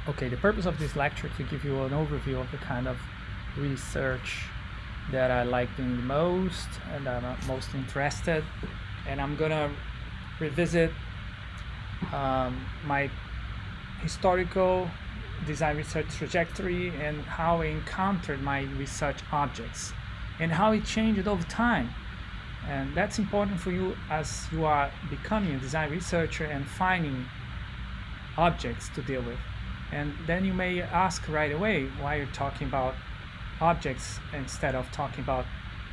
Okay, the purpose of this lecture to give you an overview of the kind of research that I like doing the most and that I'm most interested. And I'm gonna revisit my historical design research trajectory and how I encountered my research objects and how it changed over time. And that's important for you as you are becoming a design researcher and finding objects to deal with. And then you may ask right away why you're talking about objects instead of talking about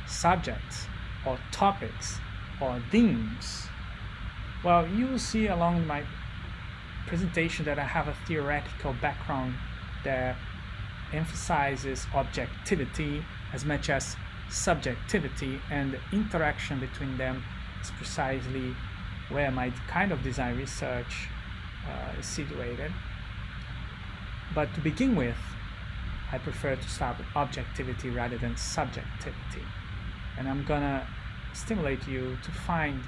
subjects or topics or themes. Well, you will see along my presentation that I have a theoretical background that emphasizes objectivity as much as subjectivity, and the interaction between them is precisely where my kind of design research is situated. But to begin with, I prefer to start with objectivity rather than subjectivity. And I'm gonna stimulate you to find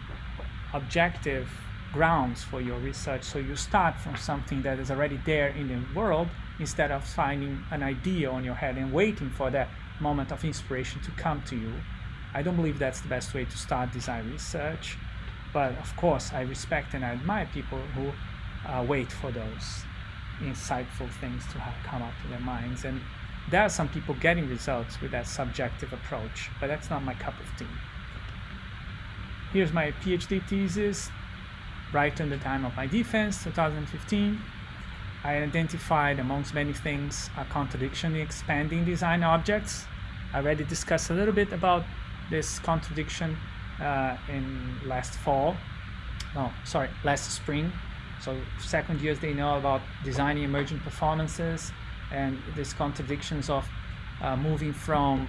objective grounds for your research, so you start from something that is already there in the world instead of finding an idea on your head and waiting for that moment of inspiration to come to you. I don't believe that's the best way to start design research, but of course I respect and I admire people who wait for those insightful things to come up to their minds. And there are some people getting results with that subjective approach, but that's not my cup of tea. Here's my PhD thesis, right in the time of my defense, 2015. I identified, amongst many things, a contradiction in expanding design objects. I already discussed a little bit about this contradiction in last spring. So second years, they know about designing emergent performances and these contradictions of moving from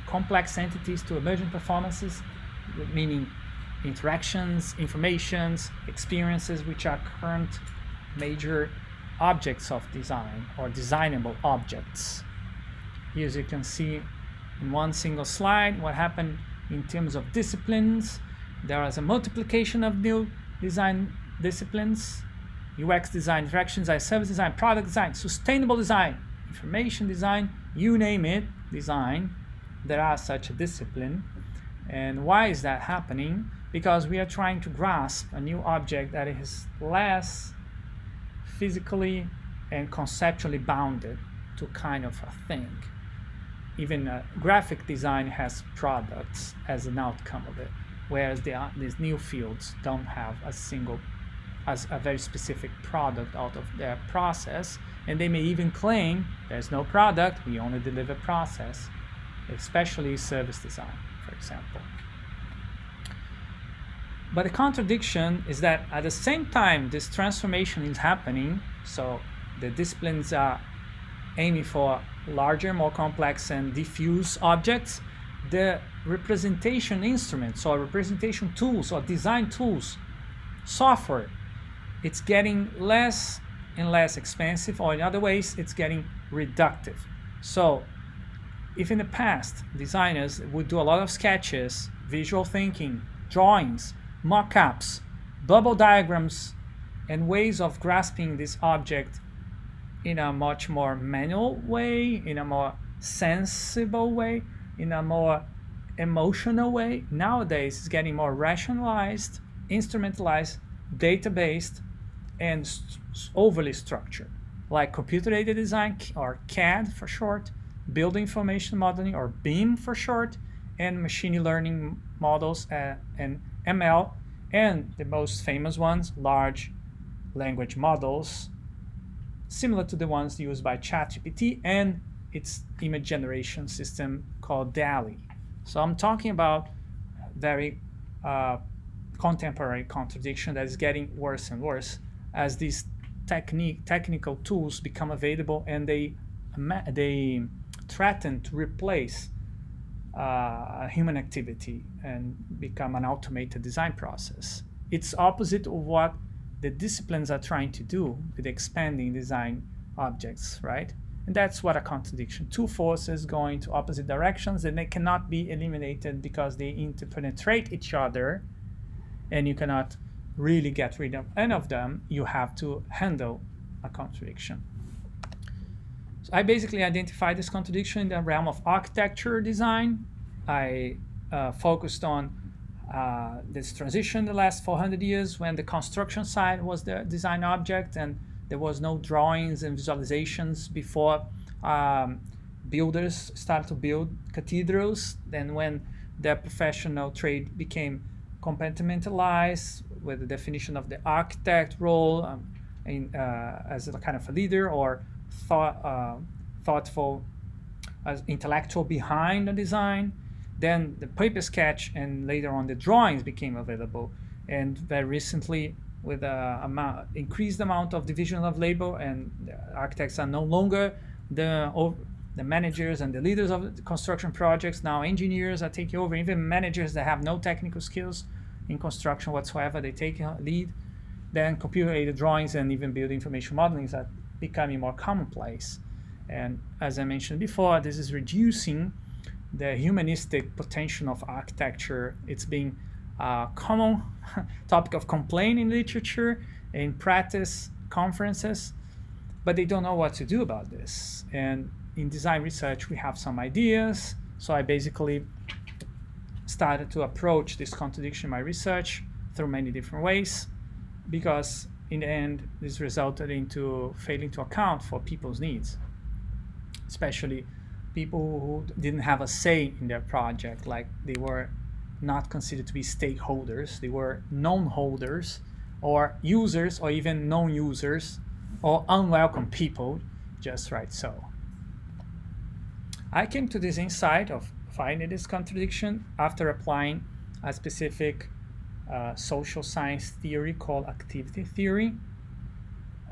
complex entities to emergent performances, meaning interactions, informations, experiences, which are current major objects of design or designable objects. Here, as you can see in one single slide, what happened in terms of disciplines. There is a multiplication of new design disciplines: UX design, interaction design, service design, product design, sustainable design, information design, you name it, design. There are such a discipline. And why is that happening? Because we are trying to grasp a new object that is less physically and conceptually bounded to kind of a thing. Even graphic design has products as an outcome of it, whereas these new fields don't have a very specific product out of their process, and they may even claim there's no product, we only deliver process, especially service design, for example. But the contradiction is that at the same time this transformation is happening, so the disciplines are aiming for larger, more complex and diffuse objects, the representation instruments or representation tools or design tools, software, it's getting less and less expensive, or in other ways, it's getting reductive. So if in the past designers would do a lot of sketches, visual thinking, drawings, mock-ups, bubble diagrams, and ways of grasping this object in a much more manual way, in a more sensible way, in a more emotional way, nowadays it's getting more rationalized, instrumentalized, data-based, and overly structured, like computer-aided design, or CAD for short, building information modeling, or BIM for short, and machine learning models and ML, and the most famous ones, large language models, similar to the ones used by ChatGPT and its image generation system called DALL-E. So I'm talking about very contemporary contradiction that is getting worse and worse as these technical tools become available, and they threaten to replace human activity and become an automated design process. It's opposite of what the disciplines are trying to do with expanding design objects, right? And that's what a contradiction. Two forces going to opposite directions, and they cannot be eliminated because they interpenetrate each other, and you cannot really get rid of any of them. You have to handle a contradiction. So I basically identified this contradiction in the realm of architecture design. I focused on this transition in the last 400 years when the construction side was the design object and there was no drawings and visualizations before builders started to build cathedrals. Then when the professional trade became compartmentalized with the definition of the architect role as a kind of a leader or thoughtful as intellectual behind the design, then the paper sketch and later on the drawings became available. And very recently, with an increased amount of division of labor, and the architects are no longer the managers and the leaders of the construction projects. Now engineers are taking over, even managers that have no technical skills in construction whatsoever, they take a lead. Then computer-aided drawings and even building information modeling are becoming more commonplace. And as I mentioned before, this is reducing the humanistic potential of architecture. It's being a common topic of complaint in literature, in practice conferences, but they don't know what to do about this. And in design research, we have some ideas. So I basically started to approach this contradiction in my research through many different ways, because in the end, this resulted into failing to account for people's needs, especially people who didn't have a say in their project, like they were not considered to be stakeholders, they were non-holders or users or even non-users or unwelcome people, just right so. I came to this insight of finding this contradiction after applying a specific social science theory called activity theory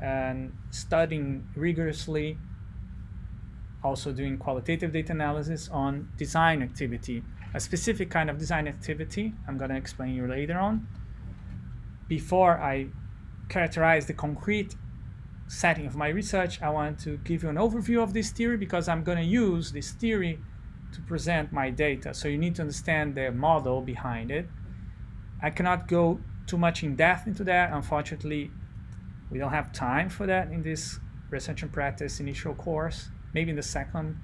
and studying rigorously, also doing qualitative data analysis on design activity, a specific kind of design activity I'm going to explain you later on. Before I characterize the concrete setting of my research, I want to give you an overview of this theory because I'm going to use this theory to present my data. So you need to understand the model behind it. I cannot go too much in depth into that. Unfortunately, we don't have time for that in this research and practice initial course. Maybe in the second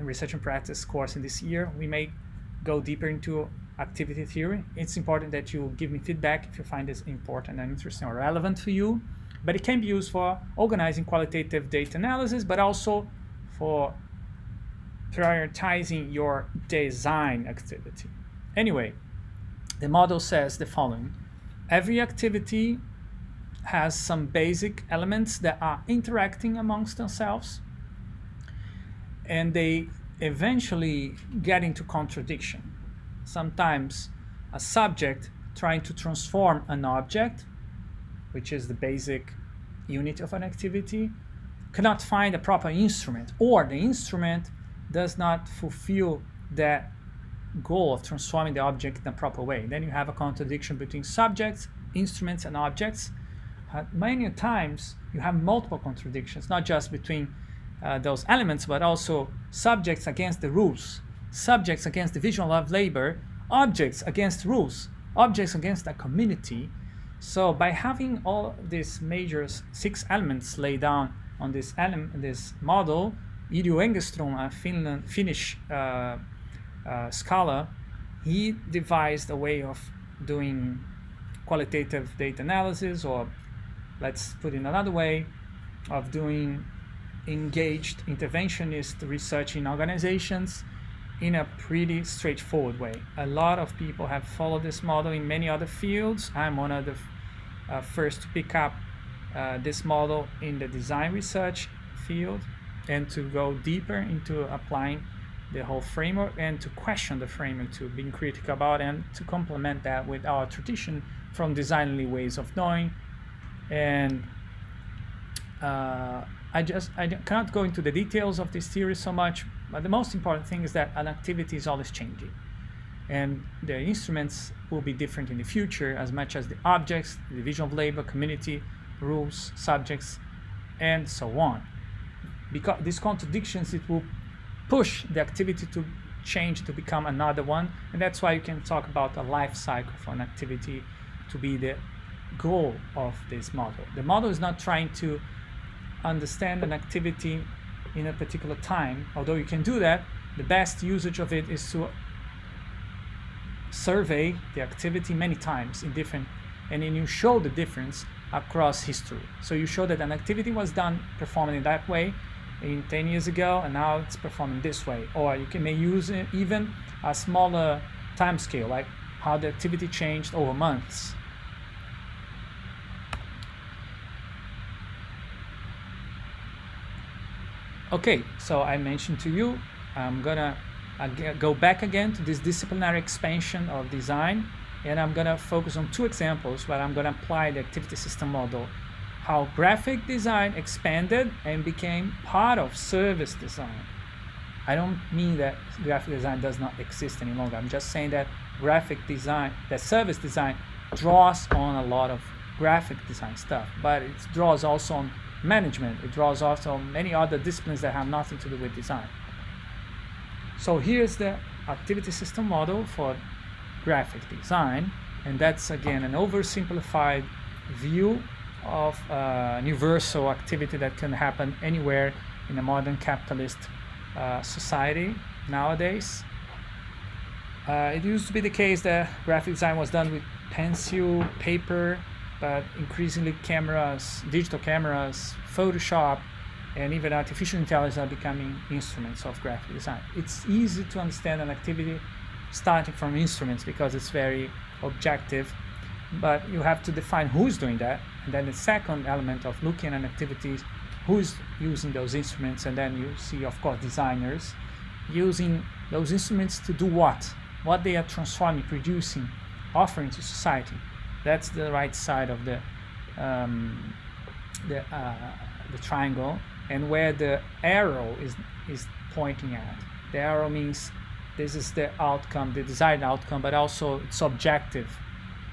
research and practice course in this year, we may go deeper into activity theory. It's important that you give me feedback if you find this important and interesting or relevant for you. But it can be used for organizing qualitative data analysis, but also for prioritizing your design activity. Anyway, the model says the following. Every activity has some basic elements that are interacting amongst themselves, and they eventually get into contradiction. Sometimes a subject trying to transform an object, which is the basic unit of an activity, cannot find a proper instrument, or the instrument does not fulfill that goal of transforming the object in a proper way. Then you have a contradiction between subjects, instruments, and objects. Many times you have multiple contradictions, not just between those elements, but also subjects against the rules, subjects against division of labor, objects against rules, objects against a community. So by having all these major 6 elements laid down on this model, Yrjö Engström, a Finnish scholar, he devised a way of doing qualitative data analysis, or let's put it another way, of doing engaged interventionist research in organizations in a pretty straightforward way. A lot of people have followed this model in many other fields. I'm one of the first to pick up this model in the design research field and to go deeper into applying the whole framework and to question the framework, to being critical about, and to complement that with our tradition from designly ways of knowing. And I cannot go into the details of this theory so much, but the most important thing is that an activity is always changing, and the instruments will be different in the future as much as the objects, the division of labor, community, rules, subjects, and so on. Because these contradictions, it will push the activity to change, to become another one, and that's why you can talk about a life cycle for an activity to be the goal of this model. The model is not trying to understand an activity in a particular time, although you can do that. The best usage of it is to survey the activity many times in different, and then you show the difference across history. So you show that an activity was performed in that way in 10 years ago, and now it's performing this way. Or you may use even a smaller time scale, like how the activity changed over months. Okay, so I mentioned to you, I'm gonna go back again to this disciplinary expansion of design, and I'm gonna focus on two examples where I'm gonna apply the activity system model, how graphic design expanded and became part of service design. I don't mean that graphic design does not exist any longer. I'm just saying that service design draws on a lot of graphic design stuff, but it draws also on management. It draws also on many other disciplines that have nothing to do with design. So here's the activity system model for graphic design, and that's again an oversimplified view of universal activity that can happen anywhere in a modern capitalist society nowadays. It used to be the case that graphic design was done with pencil, paper, but increasingly cameras, digital cameras, Photoshop, and even artificial intelligence are becoming instruments of graphic design. It's easy to understand an activity starting from instruments because it's very objective, but you have to define who's doing that. And then the second element of looking at an activity is who's using those instruments, and then you see, of course, designers using those instruments to do what they are transforming, producing, offering to society. That's the right side of the triangle, and where the arrow is pointing at. The arrow means this is the outcome, the desired outcome, but also it's objective.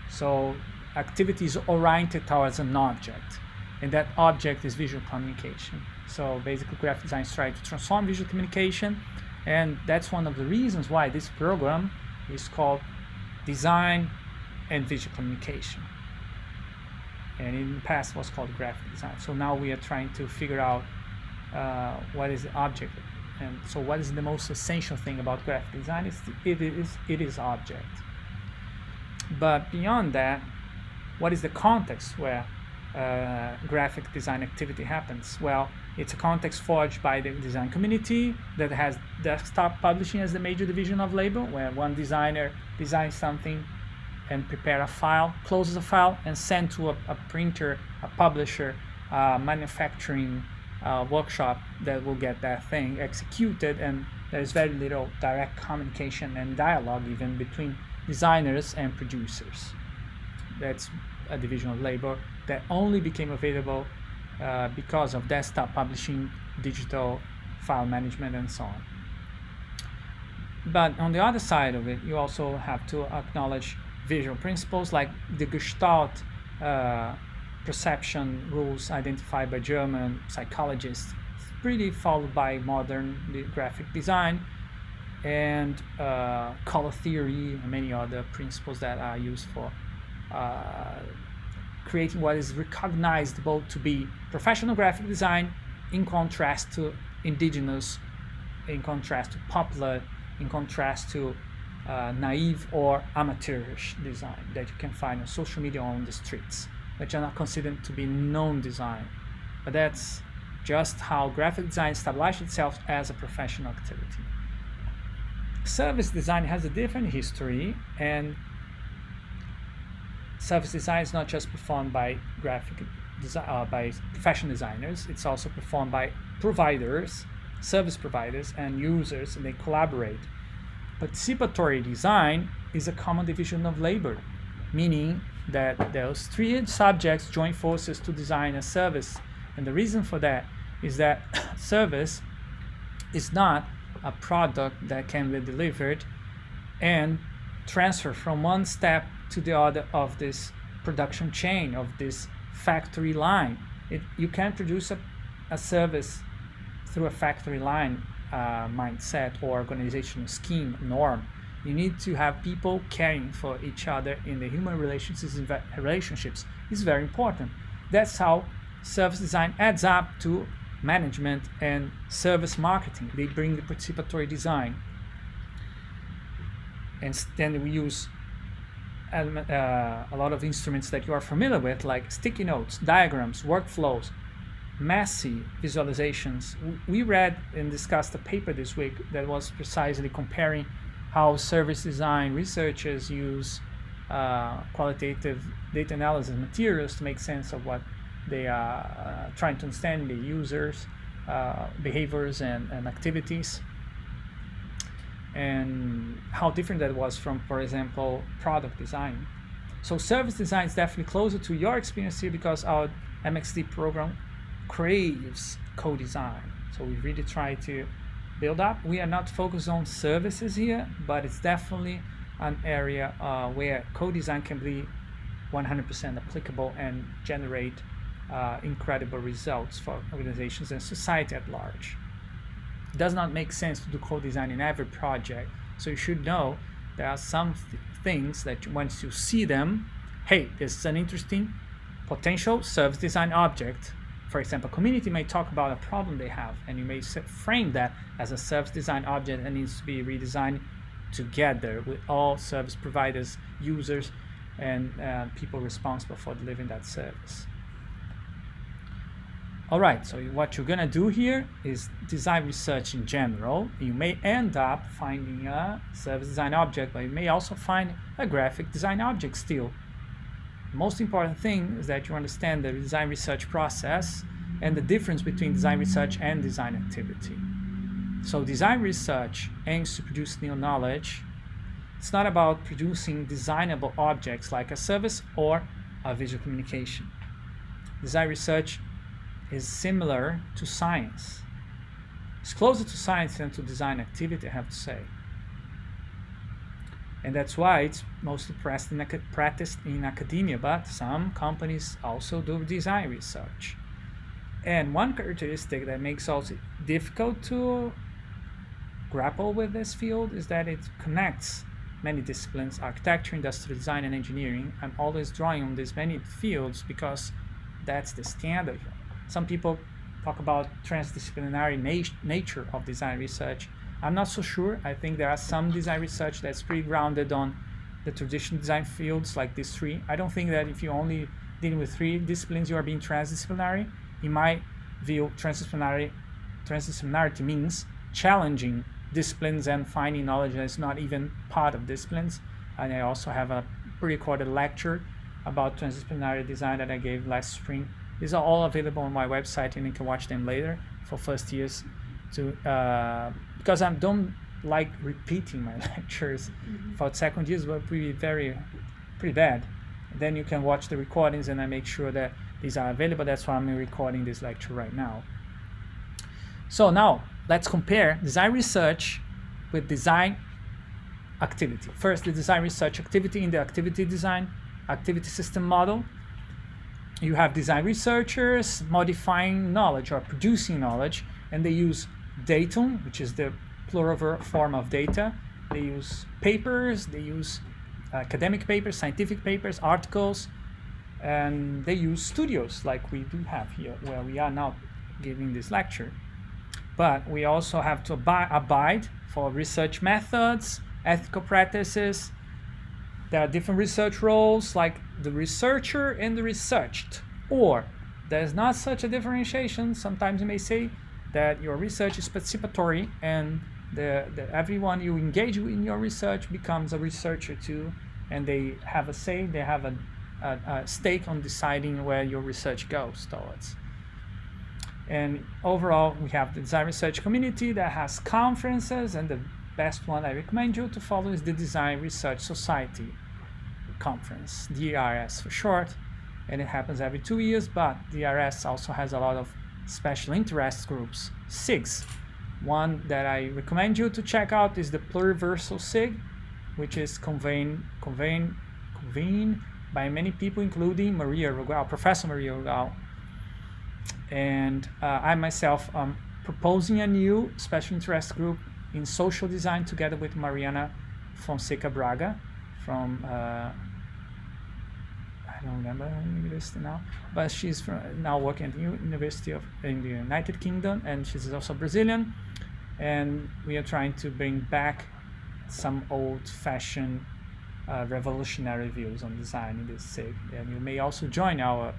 So activity is oriented towards an object, and that object is visual communication. So basically graphic design is trying to transform visual communication, and that's one of the reasons why this program is called Design and Visual Communication, and in the past was called graphic design. So now we are trying to figure out what is the object, and so what is the most essential thing about graphic design it is object. But beyond that, what is the context where graphic design activity happens? Well, it's a context forged by the design community that has desktop publishing as the major division of labor, where one designer designs something and prepare a file, closes a file, and send to a printer, a publisher, a manufacturing workshop that will get that thing executed, and there's very little direct communication and dialogue even between designers and producers. That's a division of labor that only became available because of desktop publishing, digital file management, and so on. But on the other side of it, you also have to acknowledge visual principles like the Gestalt perception rules identified by German psychologists, pretty followed by modern graphic design, and color theory and many other principles that are used for creating what is recognizable to be professional graphic design, in contrast to indigenous, in contrast to popular, in contrast to naive or amateurish design that you can find on social media or on the streets, which are not considered to be known design. But that's just how graphic design established itself as a professional activity. Service design has a different history, and service design is not just performed by by professional designers. It's also performed by providers, service providers, and users, and they collaborate. Participatory design is a common division of labor, meaning that those three subjects join forces to design a service. And the reason for that is that service is not a product that can be delivered and transferred from one step to the other of this production chain, of this factory line. You can't produce a service through a factory line mindset or organizational scheme norm. You need to have people caring for each other in the human relationships. It's very important. That's how service design adds up to management and service marketing. They bring the participatory design. And then we use a lot of instruments that you are familiar with, like sticky notes, diagrams, workflows, messy visualizations. We read and discussed a paper this week that was precisely comparing how service design researchers use qualitative data analysis materials to make sense of what they are trying to understand, the users' behaviors and activities, and how different that was from, for example, product design. So service design is definitely closer to your experience here because our MXD program craves co-design. So we really try to build up. We are not focused on services here, but it's definitely an area where co-design can be 100% applicable and generate incredible results for organizations and society at large. It does not make sense to do co-design in every project, so you should know there are some things that once you see them, hey, this is an interesting potential service design object. For example, community may talk about a problem they have, and you may frame that as a service design object that needs to be redesigned together with all service providers, users, and people responsible for delivering that service. All right, so what you're gonna do here is design research in general. You may end up finding a service design object, but you may also find a graphic design object still. The most important thing is that you understand the design research process and the difference between design research and design activity. So design research aims to produce new knowledge. It's not about producing designable objects like a service or a visual communication. Design research is similar to science. It's closer to science than to design activity, I have to say. And that's why it's mostly practiced in academia, but some companies also do design research. And one characteristic that makes it difficult to grapple with this field is that it connects many disciplines: architecture, industrial design, and engineering. I'm always drawing on these many fields because that's the standard. Some people talk about transdisciplinary nature of design research. I'm not so sure. I think there are some design research that's pretty grounded on the traditional design fields like these three. I don't think that if you're only dealing with three disciplines, you are being transdisciplinary. In my view, transdisciplinarity means challenging disciplines and finding knowledge that is not even part of disciplines. And I also have a pre-recorded lecture about transdisciplinary design that I gave last spring. These are all available on my website, and you can watch them later for first years. Because I don't like repeating my lectures. For second years, will be pretty bad. Then you can watch the recordings, and I make sure that these are available. That's why I'm recording this lecture right now. So now let's compare design research with design activity. First, the design research activity in the activity design activity system model. You have design researchers modifying knowledge or producing knowledge, and they use datum, which is the plural form of data. They use papers, they use academic papers, scientific papers, articles, and they use studios like we do have here, where we are now giving this lecture. But we also have to abide for research methods, ethical practices. There are different research roles, like the researcher and the researched. Or there's not such a differentiation. Sometimes you may say that your research is participatory, and everyone you engage in your research becomes a researcher too, and they have a say, they have a stake on deciding where your research goes towards. And overall, we have the design research community that has conferences, and the best one I recommend you to follow is the Design Research Society Conference, DRS for short, and it happens every 2 years, but DRS also has a lot of special interest groups. SIGs. One that I recommend you to check out is the Pluriversal SIG, which is convened by many people, including Professor Maria Rugal. And I myself am proposing a new special interest group in social design together with Mariana Fonseca Braga from I don't remember her university now, but she's now working at the University in the United Kingdom, and she's also Brazilian. And we are trying to bring back some old-fashioned revolutionary views on design in this SIG. And you may also join our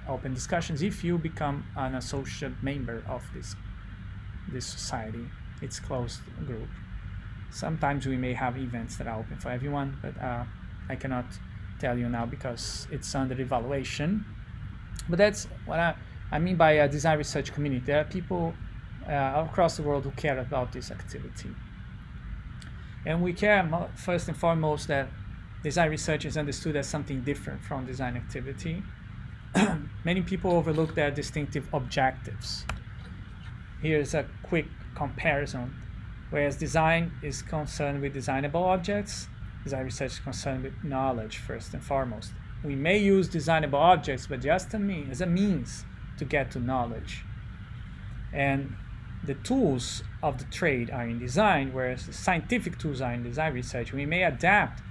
open discussions if you become an associate member of this society. It's closed group. Sometimes we may have events that are open for everyone, but I cannot tell you now because it's under evaluation. But that's what I mean by a design research community. There are people across the world who care about this activity. And we care first and foremost that design research is understood as something different from design activity. Many people overlook their distinctive objectives. Here's a quick comparison. Whereas design is concerned with designable objects, design research is concerned with knowledge first and foremost. We may use designable objects, but just as a means to get to knowledge. And the tools of the trade are in design, whereas the scientific tools are in design research. We may adapt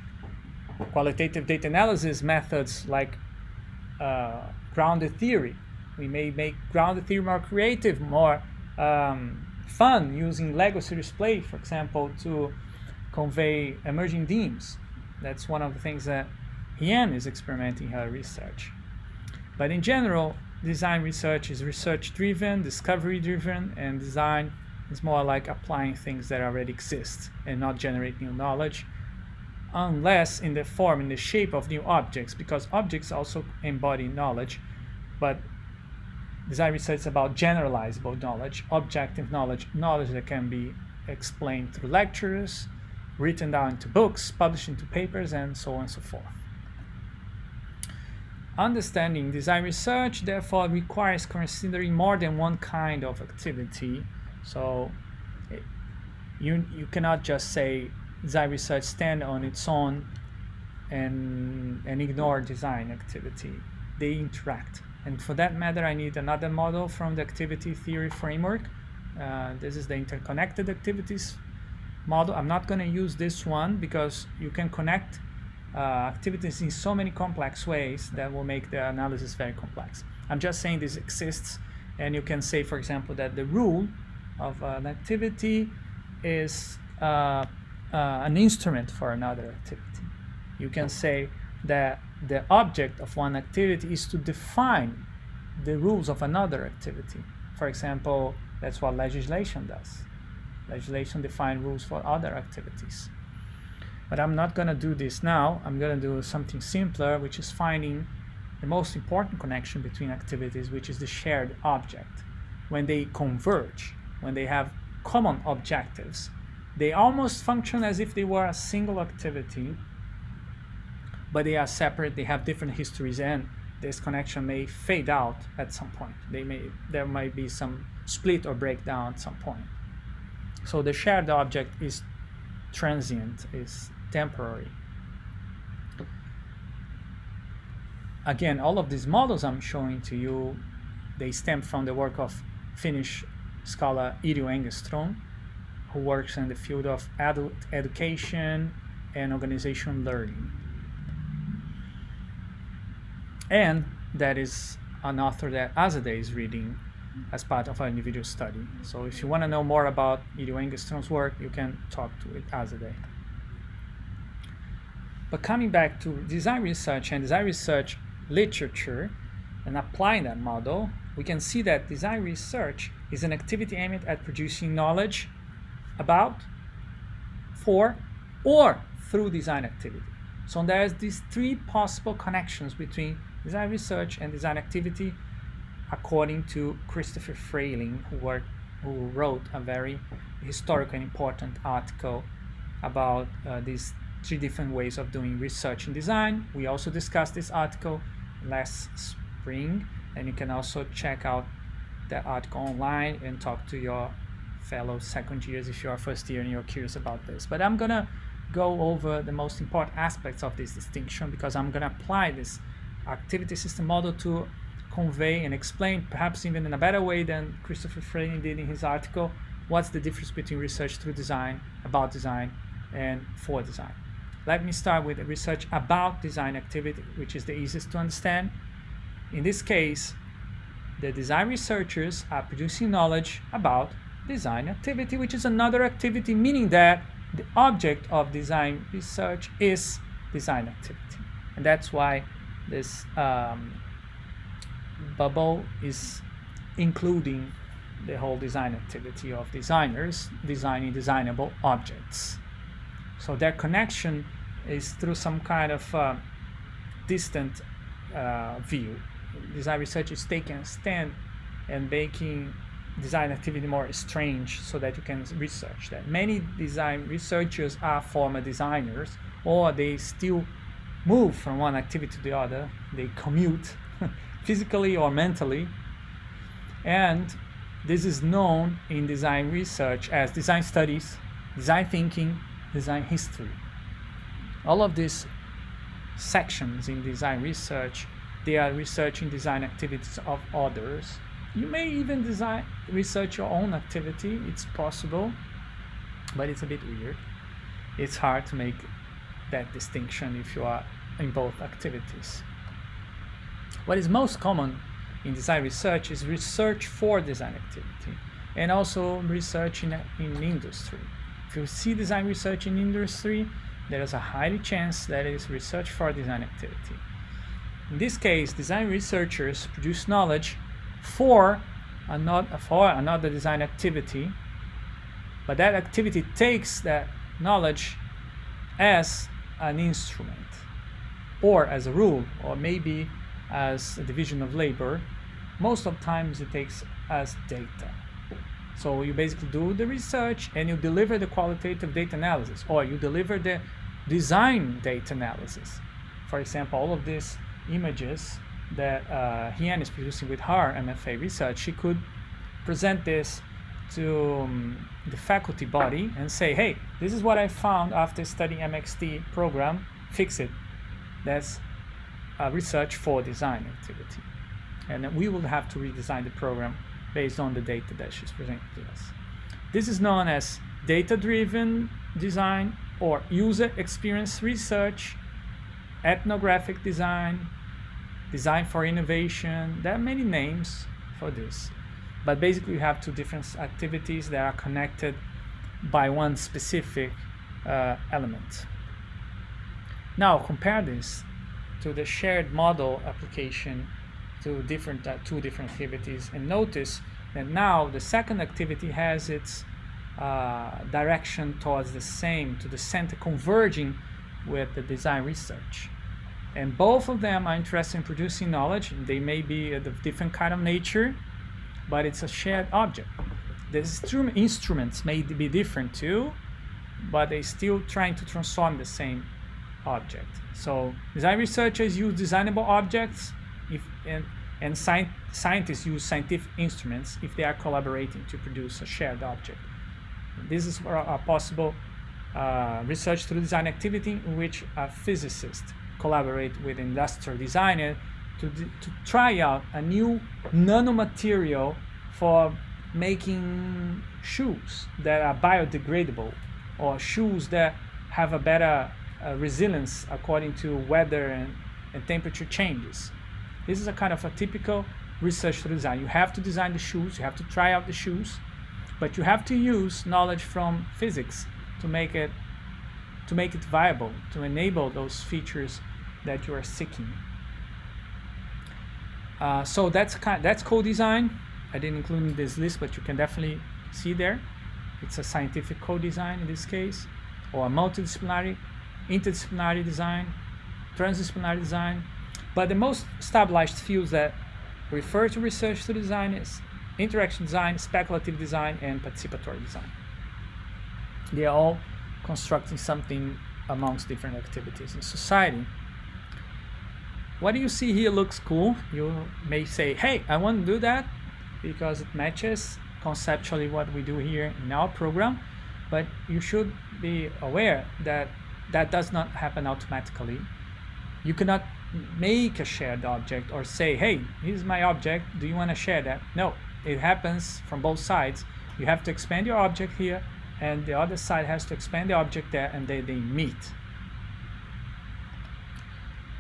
qualitative data analysis methods like grounded theory. We may make grounded theory more creative, more fun, using Lego series play, for example, to convey emerging themes. That's one of the things that Hien is experimenting in her research. But in general, design research is research-driven, discovery-driven, and design is more like applying things that already exist and not generate new knowledge, unless in the form, in the shape of new objects, because objects also embody knowledge, but design research is about generalizable knowledge, objective knowledge, knowledge that can be explained through lectures, written down into books, published into papers, and so on and so forth. Understanding design research, therefore, requires considering more than one kind of activity. So you cannot just say design research stand on its own and ignore design activity. They interact. And for that matter, I need another model from the activity theory framework. This is the interconnected activities model. I'm not going to use this one because you can connect activities in so many complex ways that will make the analysis very complex. I'm just saying this exists, and you can say, for example, that the rule of an activity is an instrument for another activity. You can say that the object of one activity is to define the rules of another activity. For example, that's what legislation does. Legislation defines rules for other activities. But I'm not going to do this now. I'm going to do something simpler, which is finding the most important connection between activities, which is the shared object. When they converge, when they have common objectives, they almost function as if they were a single activity, but they are separate, they have different histories, and this connection may fade out at some point. There might be some split or breakdown at some point. So the shared object is transient, is temporary. Again, all of these models I'm showing to you, they stem from the work of Finnish scholar Yrjö Engström, who works in the field of adult education and organizational learning. And that is an author that Azadeh is reading as part of our individual study. So if you want to know more about Yrjö Engström's work, you can talk to Azadeh. But coming back to design research and design research literature and applying that model, we can see that design research is an activity aimed at producing knowledge about, for, or through design activity. So there's these three possible connections between design research and design activity, according to Christopher Frayling, who wrote a very historical and important article about these three different ways of doing research in design. We also discussed this article last spring, and you can also check out that article online and talk to your fellow second years if you are first year and you're curious about this. But I'm gonna go over the most important aspects of this distinction, because I'm gonna apply this activity system model to convey and explain, perhaps even in a better way than Christopher Frayling did in his article, what's the difference between research through design, about design, and for design. Let me start with research about design activity, which is the easiest to understand. In this case, the design researchers are producing knowledge about design activity, which is another activity, meaning that the object of design research is design activity. And that's why this bubble is including the whole design activity of designers designing designable objects. So their connection is through some kind of distant view. Design research is taking a stand and making design activity more strange so that you can research that. Many design researchers are former designers, or they still move from one activity to the other. They commute physically or mentally. And this is known in design research as design studies, design thinking, design history. All of these sections in design research, they are researching design activities of others. You may even research your own activity. It's possible, but it's a bit weird. It's hard to make that distinction if you are in both activities. What is most common in design research is research for design activity, and also research in industry. If you see design research in industry, there is a high chance that it is research for design activity. In this case, design researchers produce knowledge for another design activity, but that activity takes that knowledge as an instrument, or as a rule, or maybe as a division of labor. Most of the times it takes as data. So you basically do the research and you deliver the qualitative data analysis, or you deliver the design data analysis. For example, all of these images that Hien is producing with her MFA research, she could present this to the faculty body and say, hey, this is what I found after studying MXT program, fix it. That's research for design activity. And we will have to redesign the program based on the data that she's presenting to us. This is known as data-driven design, or user experience research, ethnographic design, design for innovation. There are many names for this, but basically you have two different activities that are connected by one specific element. Now compare this to the shared model application to two different activities, and notice that now the second activity has its direction towards the center, converging with the design research. And both of them are interested in producing knowledge. They may be of different kind of nature, but it's a shared object. The instruments may be different too, but they're still trying to transform the same object. So design researchers use designable objects, and scientists use scientific instruments if they are collaborating to produce a shared object. This is a possible research through design activity in which a physicist collaborate with industrial designer to try out a new nanomaterial for making shoes that are biodegradable, or shoes that have a better resilience according to weather and temperature changes. This is a kind of a typical research through design. You have to design the shoes, you have to try out the shoes, but you have to use knowledge from physics to make it viable, to enable those features that you are seeking. So that's co-design. I didn't include in this list, but you can definitely see there. It's a scientific co-design in this case, or a multidisciplinary, interdisciplinary design, transdisciplinary design. But the most established fields that refer to research through design is interaction design, speculative design, and participatory design. They are all constructing something amongst different activities in society. What you see here looks cool. You may say, hey, I want to do that because it matches conceptually what we do here in our program, but you should be aware that that does not happen automatically. You cannot make a shared object or say, hey, here's my object, do you want to share that? No, it happens from both sides. You have to expand your object here and the other side has to expand the object there, and they meet.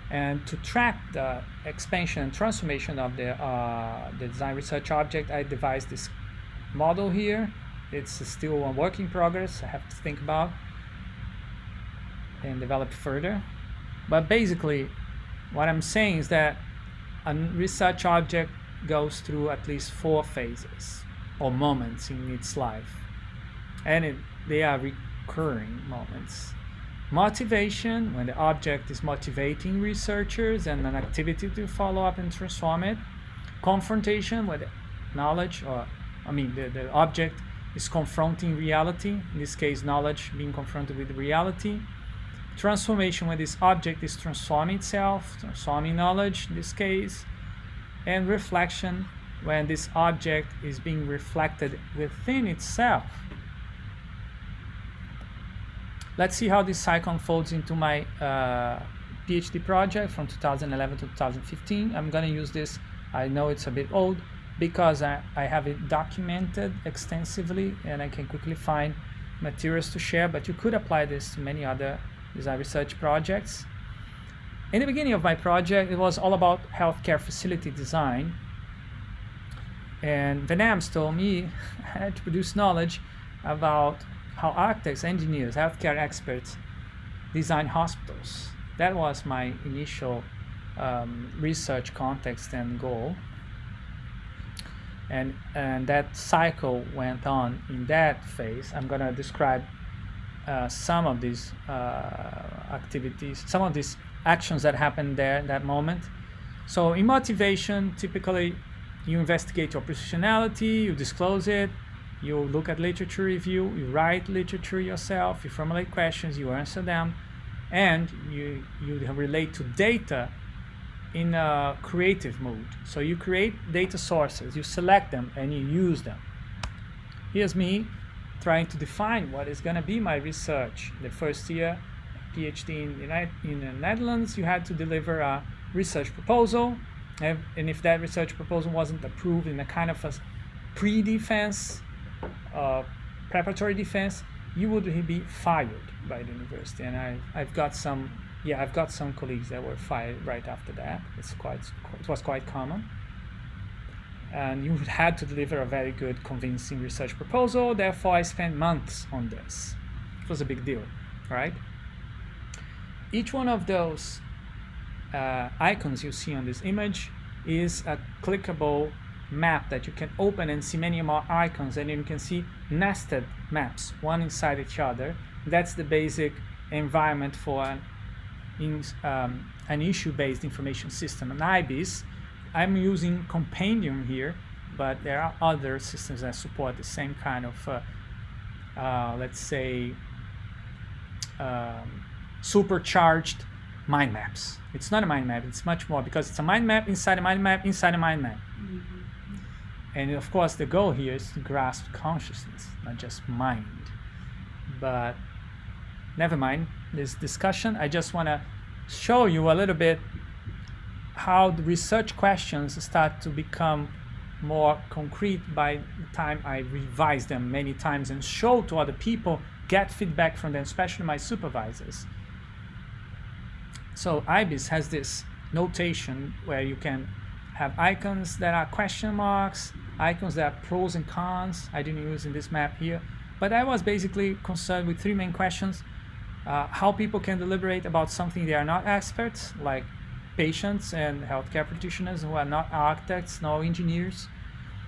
And to track the expansion and transformation of the design research object, I devised this model here. It's still a work in progress. I have to think about and develop further. But basically, what I'm saying is that a research object goes through at least 4 phases or moments in its life. And they are recurring moments. Motivation, when the object is motivating researchers and an activity to follow up and transform it. Confrontation, where the knowledge, the object is confronting reality, in this case knowledge being confronted with reality. Transformation, when this object is transforming itself, transforming knowledge in this case. And reflection, when this object is being reflected within itself. Let's see how this cycle unfolds into my PhD project from 2011 to 2015. I'm going to use this, I know it's a bit old, because I have it documented extensively and I can quickly find materials to share, but you could apply this to many other design research projects. In the beginning of my project, it was all about healthcare facility design. And Venams told me I had to produce knowledge about how architects, engineers, healthcare experts design hospitals. That was my initial research context and goal. And that cycle went on in that phase. I'm going to describe some of these activities, some of these actions that happened there in that moment. So in motivation, typically you investigate your positionality, you disclose it, you look at literature review, you write literature yourself, you formulate questions, you answer them, and you relate to data in a creative mood. So you create data sources, you select them, and you use them. Here's me trying to define what is going to be my research. The first year PhD in the Netherlands, you had to deliver a research proposal, and if that research proposal wasn't approved in a kind of a pre-defense, preparatory defense, you would be fired by the university. And I've got some colleagues that were fired right after that. It was quite common. And you had to deliver a very good, convincing research proposal. Therefore, I spent months on this. It was a big deal, right? Each one of those icons you see on this image is a clickable map that you can open and see many more icons, and you can see nested maps, one inside each other. That's the basic environment for an issue-based information system, an IBIS. I'm using Compendium here, but there are other systems that support the same kind of, let's say, supercharged mind maps. It's not a mind map, it's much more, because it's a mind map inside a mind map inside a mind map. Mm-hmm. And of course the goal here is to grasp consciousness, not just mind. But never mind this discussion. I just want to show you a little bit how the research questions start to become more concrete by the time I revise them many times and show to other people, get feedback from them, especially my supervisors. So IBIS has this notation where you can have icons that are question marks, icons that are pros and cons. I didn't use in this map here, but I was basically concerned with 3 main questions. How people can deliberate about something they are not experts, like patients and healthcare practitioners who are not architects nor engineers.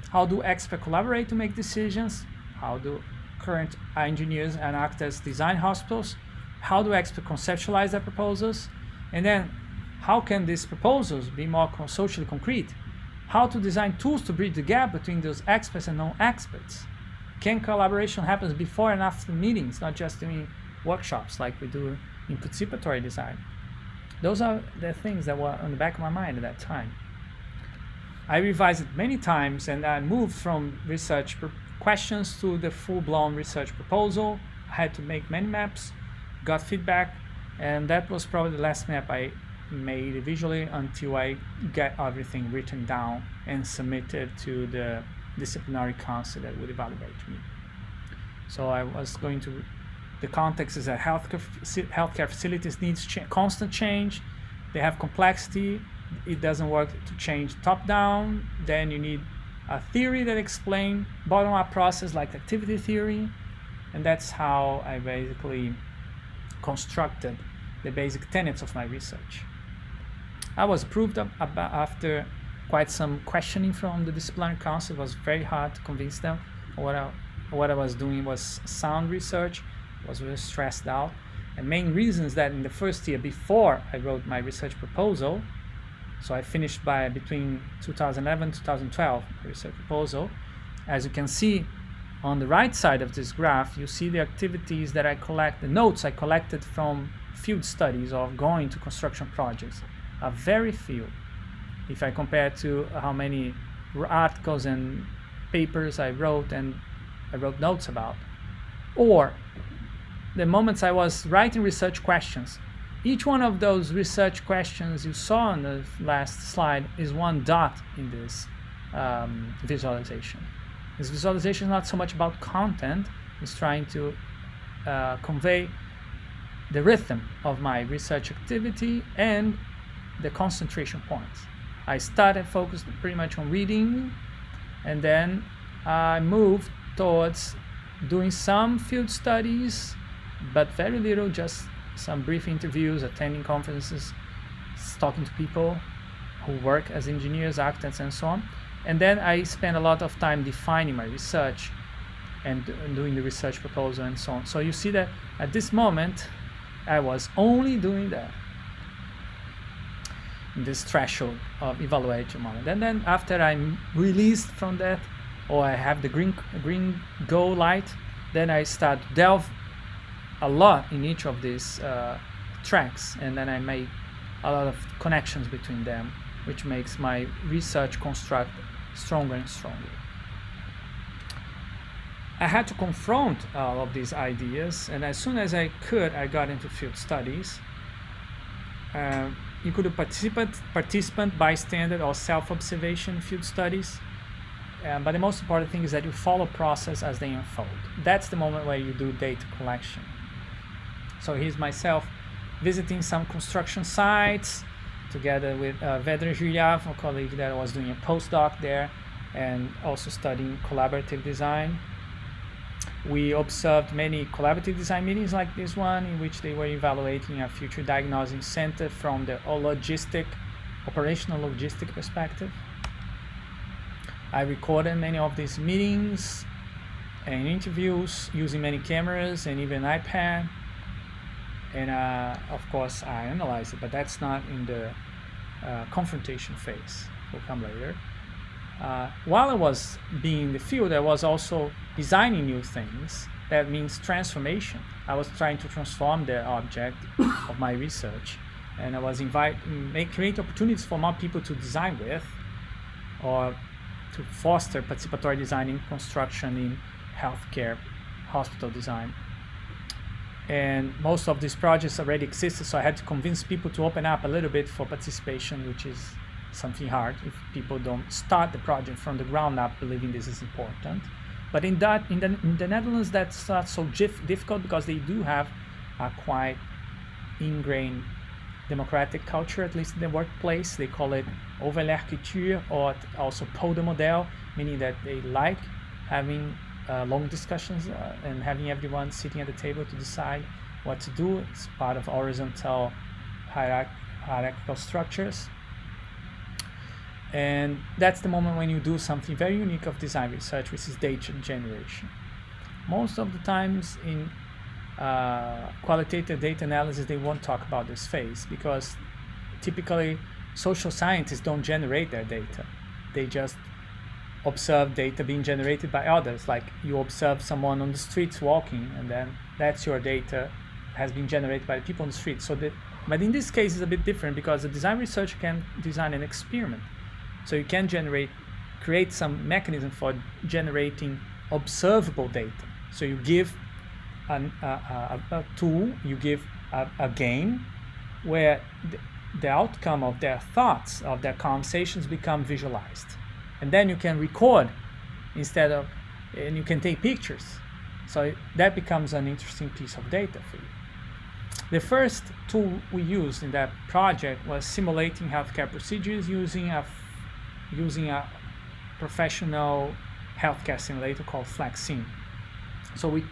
How do experts collaborate to make decisions? How do current engineers and architects design hospitals? How do experts conceptualize their proposals? And then, how can these proposals be more socially concrete? How to design tools to bridge the gap between those experts and non-experts? Can collaboration happen before and after meetings, not just during workshops like we do in participatory design? Those are the things that were on the back of my mind at that time. I revised it many times, and I moved from research questions to the full-blown research proposal. I had to make many maps, got feedback, and that was probably the last map I made visually until I get everything written down and submitted to the disciplinary council that would evaluate me. So I was going to, the context is that healthcare facilities needs constant change. They have complexity. It doesn't work to change top down. Then you need a theory that explains bottom up process like activity theory. And that's how I basically constructed the basic tenets of my research. I was approved after quite some questioning from the disciplinary council. It was very hard to convince them. What I was doing was sound research. I was really stressed out. And main reasons that in the first year before I wrote my research proposal, so I finished by between 2011 2012 my research proposal. As you can see on the right side of this graph, you see the activities that I collect, the notes I collected from field studies or going to construction projects are very few. If I compare to how many articles and papers I wrote notes about, or the moments I was writing research questions. Each one of those research questions you saw on the last slide is one dot in this visualization. This visualization is not so much about content, it's trying to convey the rhythm of my research activity and the concentration points. I started focused pretty much on reading, and then I moved towards doing some field studies, but very little, just some brief interviews, attending conferences, talking to people who work as engineers, architects, and so on. And then I spent a lot of time defining my research and doing the research proposal and so on. So you see that at this moment, I was only doing that, this threshold of evaluation moment. And then after I'm released from that, or I have the green go light, then I start to delve a lot in each of these tracks, and then I make a lot of connections between them, which makes my research construct stronger and stronger. I had to confront all of these ideas, and as soon as I could, I got into field studies. You could do participant, bystander, or self-observation field studies. But the most important thing is that you follow process as they unfold. That's the moment where you do data collection. So here's myself visiting some construction sites together with Vieira, a colleague that was doing a postdoc there and also studying collaborative design. We observed many collaborative design meetings like this one, in which they were evaluating a future diagnosing center from the operational logistic perspective. I recorded many of these meetings and interviews using many cameras and even an iPad. And of course, I analyzed it, but that's not in the confrontation phase. We'll come later. While I was being in the field, I was also designing new things. That means transformation. I was trying to transform the object of my research, and I was create opportunities for more people to design with, or to foster participatory design in construction, in healthcare, hospital design. And most of these projects already existed, so I had to convince people to open up a little bit for participation, which is something hard if people don't start the project from the ground up believing this is important. But in the Netherlands, that's not so difficult, because they do have a quite ingrained democratic culture, at least in the workplace. They call it overlercultuur, or also podemodel, meaning that they like having long discussions and having everyone sitting at the table to decide what to do. It's part of horizontal hierarchical structures. And that's the moment when you do something very unique of design research, which is data generation. Most of the times in qualitative data analysis, they won't talk about this phase, because typically social scientists don't generate their data. They just observe data being generated by others. Like you observe someone on the streets walking, and then that's your data has been generated by the people on the street. But in this case, it's a bit different, because the design researcher can design an experiment. So you can create some mechanism for generating observable data. So you give a tool, you give a game where the outcome of their thoughts, of their conversations become visualized. And then you can record and you can take pictures. So that becomes an interesting piece of data for you. The first tool we used in that project was simulating healthcare procedures using a professional healthcare simulator called FlexSim. So we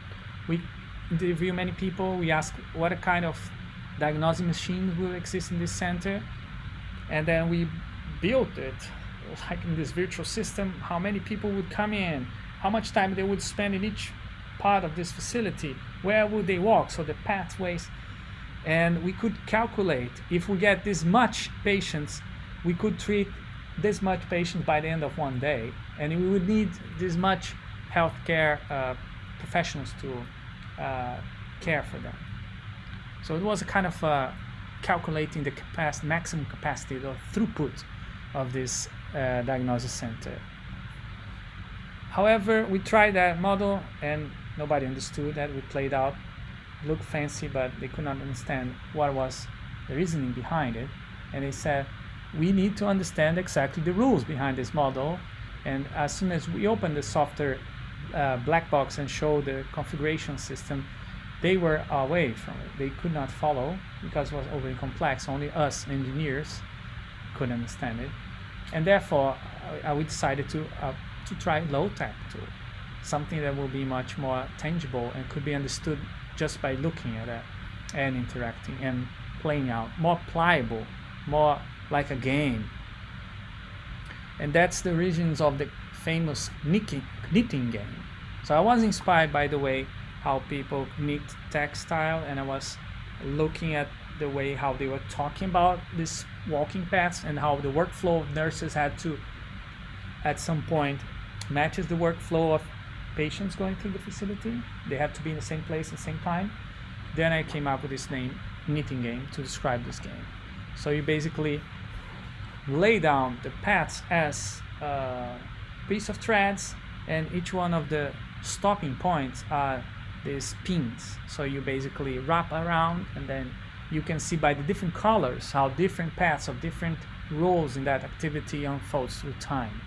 interview many people. We ask what kind of diagnostic machines will exist in this center, and then we built it like in this virtual system. How many people would come in? How much time they would spend in each part of this facility? Where would they walk? So the pathways. And we could calculate, if we get this much patients, we could treat this much patients by the end of one day, and we would need this much healthcare professionals to care for them. So it was a kind of calculating the maximum capacity, the throughput of this diagnosis center. However, we tried that model and nobody understood that. We played out, looked fancy, but they could not understand what was the reasoning behind it. And they said, we need to understand exactly the rules behind this model. And as soon as we opened the software black box and showed the configuration system, they were away from it. They could not follow because it was overly complex. Only us engineers could understand it. And therefore, we decided to try low-tech tool, something that will be much more tangible and could be understood just by looking at it and interacting and playing out, more pliable, more like a game. And that's the origins of the famous knitting game. So I was inspired by the way how people knit textile, and I was looking at the way how they were talking about this walking paths and how the workflow of nurses had to, at some point, matches the workflow of patients going through the facility. They had to be in the same place at the same time. Then I came up with this name, knitting game, to describe this game. So you basically lay down the paths as a piece of threads, and each one of the stopping points are these pins. So you basically wrap around, and then you can see by the different colors how different paths of different roles in that activity unfolds through time.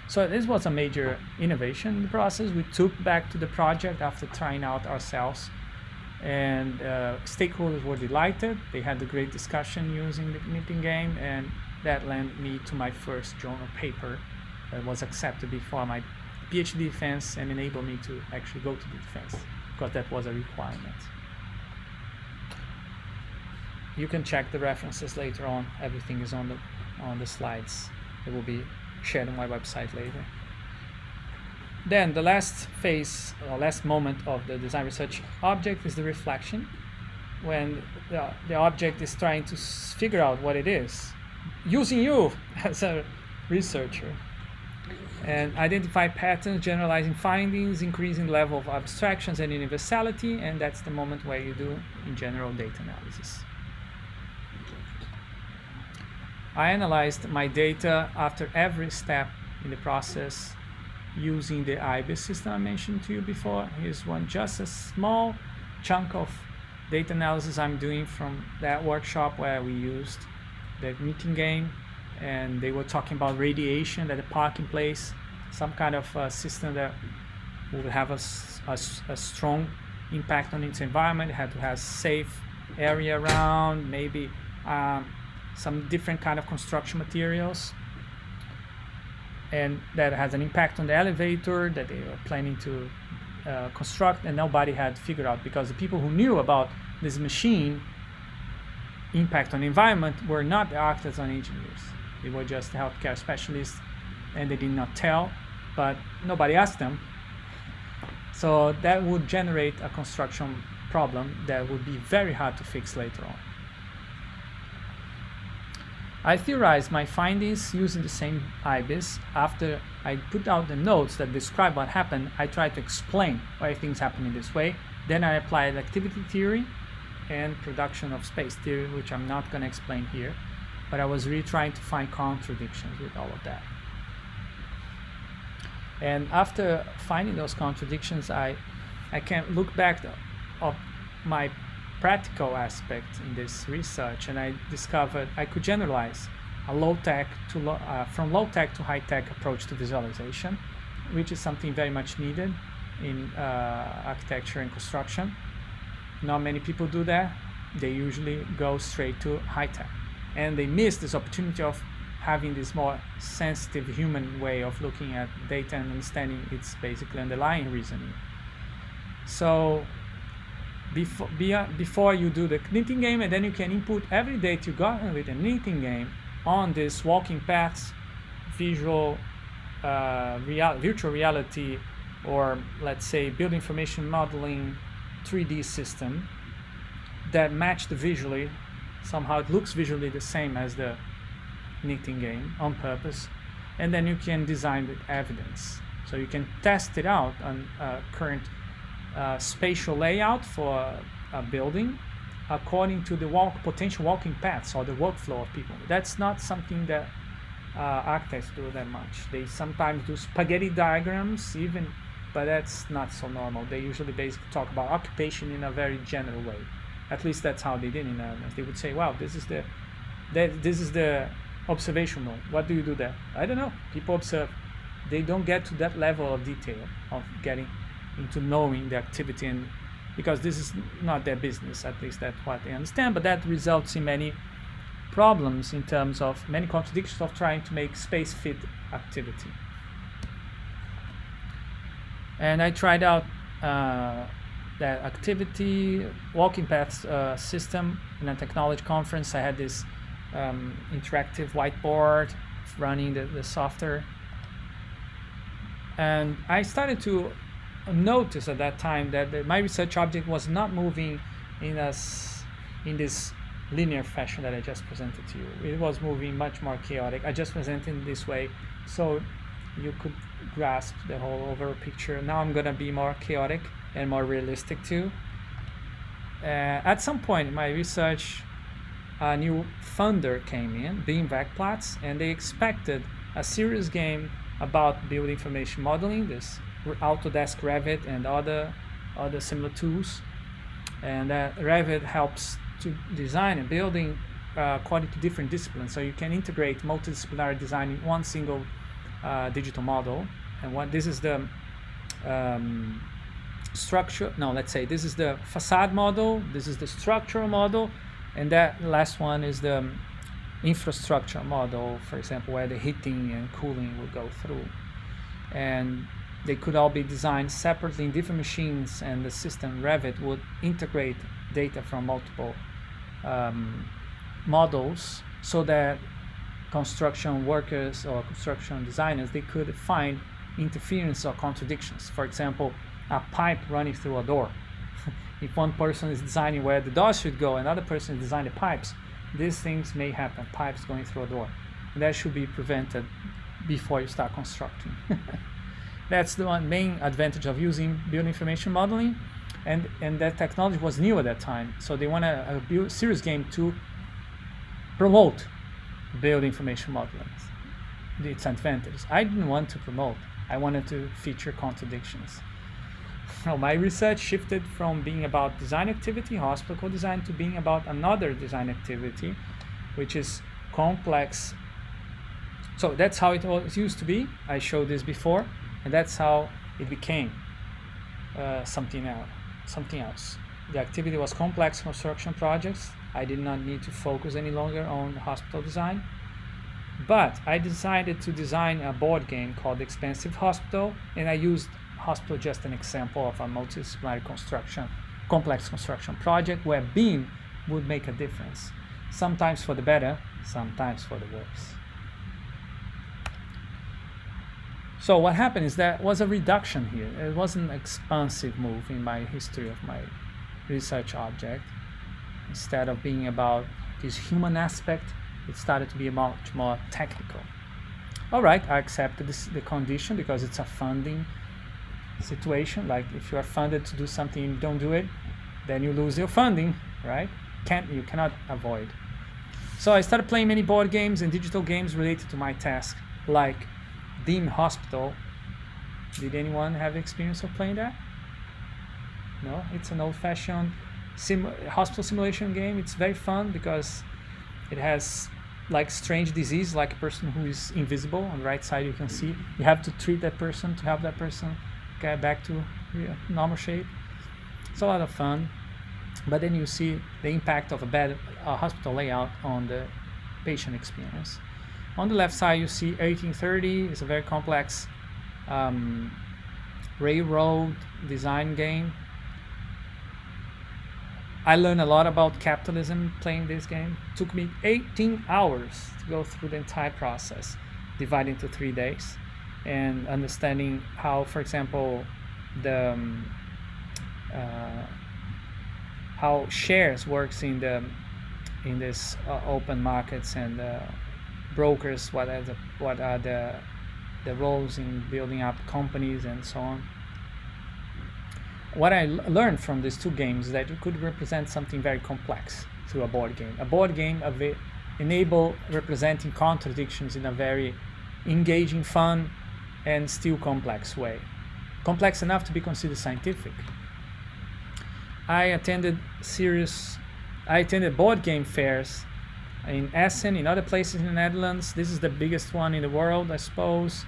So this was a major innovation in the process. We took back to the project after trying out ourselves, and stakeholders were delighted. They had a great discussion using the knitting game, and that led me to my first journal paper that was accepted before my PhD defense and enabled me to actually go to the defense, because that was a requirement. You can check the references later on. Everything is on the slides. It will be shared on my website later. Then the last phase, or last moment of the design research object is the reflection, when the object is trying to figure out what it is, using you as a researcher, and identify patterns, generalizing findings, increasing level of abstractions and universality, and that's the moment where you do, in general, data analysis. I analyzed my data after every step in the process using the IBIS system I mentioned to you before. Here's one, just a small chunk of data analysis I'm doing from that workshop where we used the knitting game, and they were talking about radiation at a parking place, some kind of system that would have a strong impact on its environment. It had to have safe area around, maybe some different kind of construction materials, and that has an impact on the elevator that they were planning to construct, and nobody had figured out, because the people who knew about this machine impact on the environment were not the architects and engineers. They were just healthcare specialists, and they did not tell, but nobody asked them. So that would generate a construction problem that would be very hard to fix later on. I theorized my findings using the same IBIS. After I put out the notes that describe what happened, I tried to explain why things happen in this way. Then I applied activity theory and production of space theory, which I'm not going to explain here, but I was really trying to find contradictions with all of that. And after finding those contradictions, I can look back of my practical aspect in this research, and I discovered I could generalize a low-tech to from low-tech to high-tech approach to visualization, which is something very much needed in architecture and construction. Not many people do that. They usually go straight to high tech, and they miss this opportunity of having this more sensitive human way of looking at data and understanding its basically underlying reasoning. So before you do the knitting game, and then you can input every data you got with a knitting game on this walking paths, virtual reality, or let's say build information modeling 3D system that matched visually. Somehow it looks visually the same as the knitting game on purpose, and then you can design with evidence. So you can test it out on current spatial layout for a building according to the potential walking paths or the workflow of people. That's not something that architects do that much. They sometimes do spaghetti diagrams even, but that's not so normal. They usually basically talk about occupation in a very general way. At least that's how they did in Netherlands. They would say, "Wow, this is the observation mode. What do you do there?" I don't know. People observe. They don't get to that level of detail of getting into knowing the activity, and because this is not their business. At least that's what they understand. But that results in many problems in terms of many contradictions of trying to make space fit activity. And I tried out that activity walking paths system in a technology conference. I had this interactive whiteboard running the software, and I started to notice at that time that my research object was not moving in this linear fashion that I just presented to you. It was moving much more chaotic. I just presented in this way so you could grasp the whole overall picture. Now I'm gonna be more chaotic and more realistic too. At some point in my research, a new funder came in, Beam Vecplatz, and they expected a serious game about build information modeling, this Autodesk Revit and other similar tools. And Revit helps to design a building according to different disciplines, so you can integrate multidisciplinary design in one single digital model. And this is the structure. No, let's say this is the facade model. This is the structural model, and that last one is the infrastructure model. For example, where the heating and cooling will go through, and they could all be designed separately in different machines, and the system Revit would integrate data from multiple models so that construction workers or construction designers, they could find interference or contradictions. For example, a pipe running through a door. If one person is designing where the doors should go, another person is designing the pipes, these things may happen, pipes going through a door. And that should be prevented before you start constructing. That's the one main advantage of using build information modeling, and that technology was new at that time. So they want a serious game to promote build information modeling, its advantages. I didn't want to promote. I wanted to feature contradictions. So my research shifted from being about design activity, hospital co-design, to being about another design activity, which is complex. So that's how it used to be. I showed this before. And that's how it became something else. The activity was complex construction projects. I did not need to focus any longer on hospital design. But I decided to design a board game called Expensive Hospital, and I used hospital just an example of a multidisciplinary complex construction project where BIM would make a difference. Sometimes for the better, sometimes for the worse. So what happened is there was a reduction here. It wasn't an expansive move in my history of my research object. Instead of being about this human aspect, it started to be much more technical. All right, I accepted the condition because it's a funding situation. Like if you are funded to do something and you don't do it, then you lose your funding, right? You cannot avoid. So I started playing many board games and digital games related to my task, like BIM Hospital. Did anyone have experience of playing that? No, it's an old-fashioned hospital simulation game. It's very fun because it has like strange disease, like a person who is invisible. On the right side you can see. You have to treat that person to help that person get back to normal shape. It's a lot of fun, but then you see the impact of a bad hospital layout on the patient experience. On the left side, you see 1830. It's a very complex railroad design game. I learned a lot about capitalism playing this game. It took me 18 hours to go through the entire process, divided into 3 days, and understanding how, for example, the how shares works in this open markets, and brokers, what are the roles in building up companies and so on. What I learned from these 2 games is that you could represent something very complex through a board game. A board game enable representing contradictions in a very engaging, fun, and still complex way. Complex enough to be considered scientific. I attended board game fairs in Essen, in other places in the Netherlands. This is the biggest one in the world, I suppose.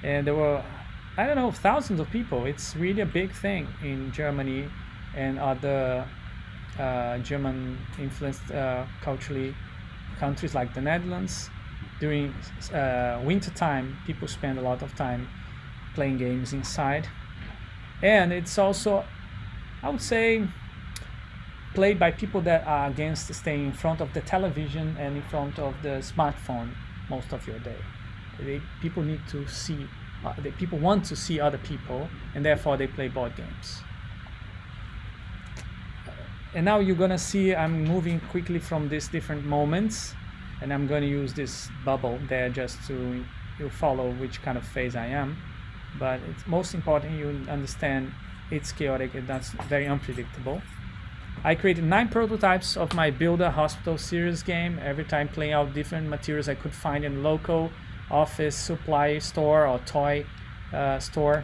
And there were, I don't know, thousands of people. It's really a big thing in Germany and other German-influenced culturally countries like the Netherlands. During winter time, people spend a lot of time playing games inside. And it's also, I would say, played by people that are against staying in front of the television and in front of the smartphone most of your day. People need to see, people want to see other people, and therefore they play board games. And now you're gonna see I'm moving quickly from these different moments, and I'm gonna use this bubble there just to you follow which kind of phase I am. But it's most important you understand it's chaotic and that's very unpredictable. I created 9 prototypes of my Builder Hospital series game, every time playing out different materials I could find in local office supply store or toy store.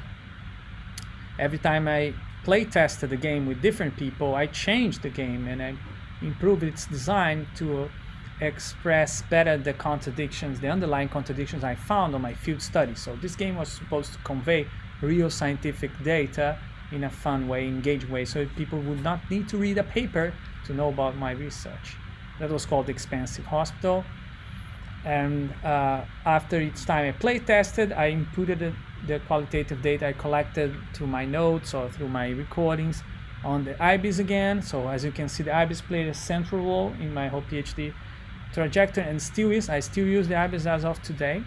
Every time I play tested the game with different people, I changed the game and I improved its design to express better the contradictions, the underlying contradictions I found on my field study. So this game was supposed to convey real scientific data in a fun way, engaged way, so people would not need to read a paper to know about my research. That was called Expansive Hospital. And after each time I play tested, I inputted the qualitative data I collected through my notes or through my recordings on the IBIS again. So as you can see, the IBIS played a central role in my whole PhD trajectory and still is. I still use the IBIS as of today.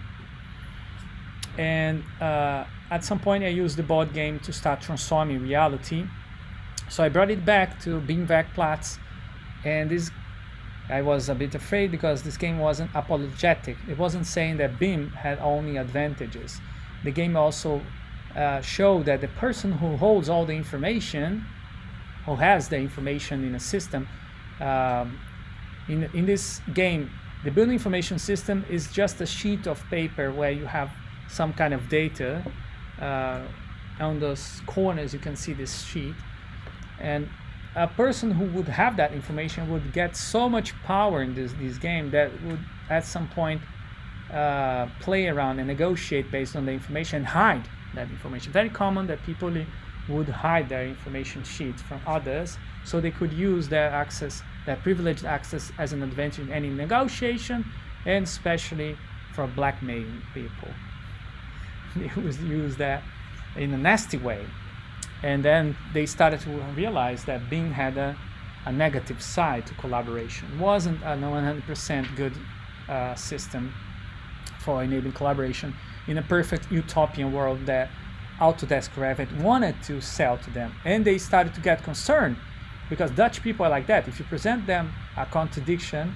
And at some point I used the board game to start transforming reality. So I brought it back to Beanwerkplatz, and I was a bit afraid because this game wasn't apologetic. It wasn't saying that BIM had only advantages. The game also showed that the person who holds all the information, who has the information in a system, in this game, the building information system is just a sheet of paper where you have some kind of data. On those corners you can see this sheet, and a person who would have that information would get so much power in this game that would at some point play around and negotiate based on the information and hide that information. Very common that people would hide their information sheets from others so they could use their access, their privileged access, as an advantage in any negotiation, and especially for blackmailing people. They would use that in a nasty way. And then they started to realize that BIM had a negative side to collaboration. It wasn't a 100% good system for enabling collaboration in a perfect utopian world that Autodesk Revit wanted to sell to them. And they started to get concerned because Dutch people are like that. If you present them a contradiction,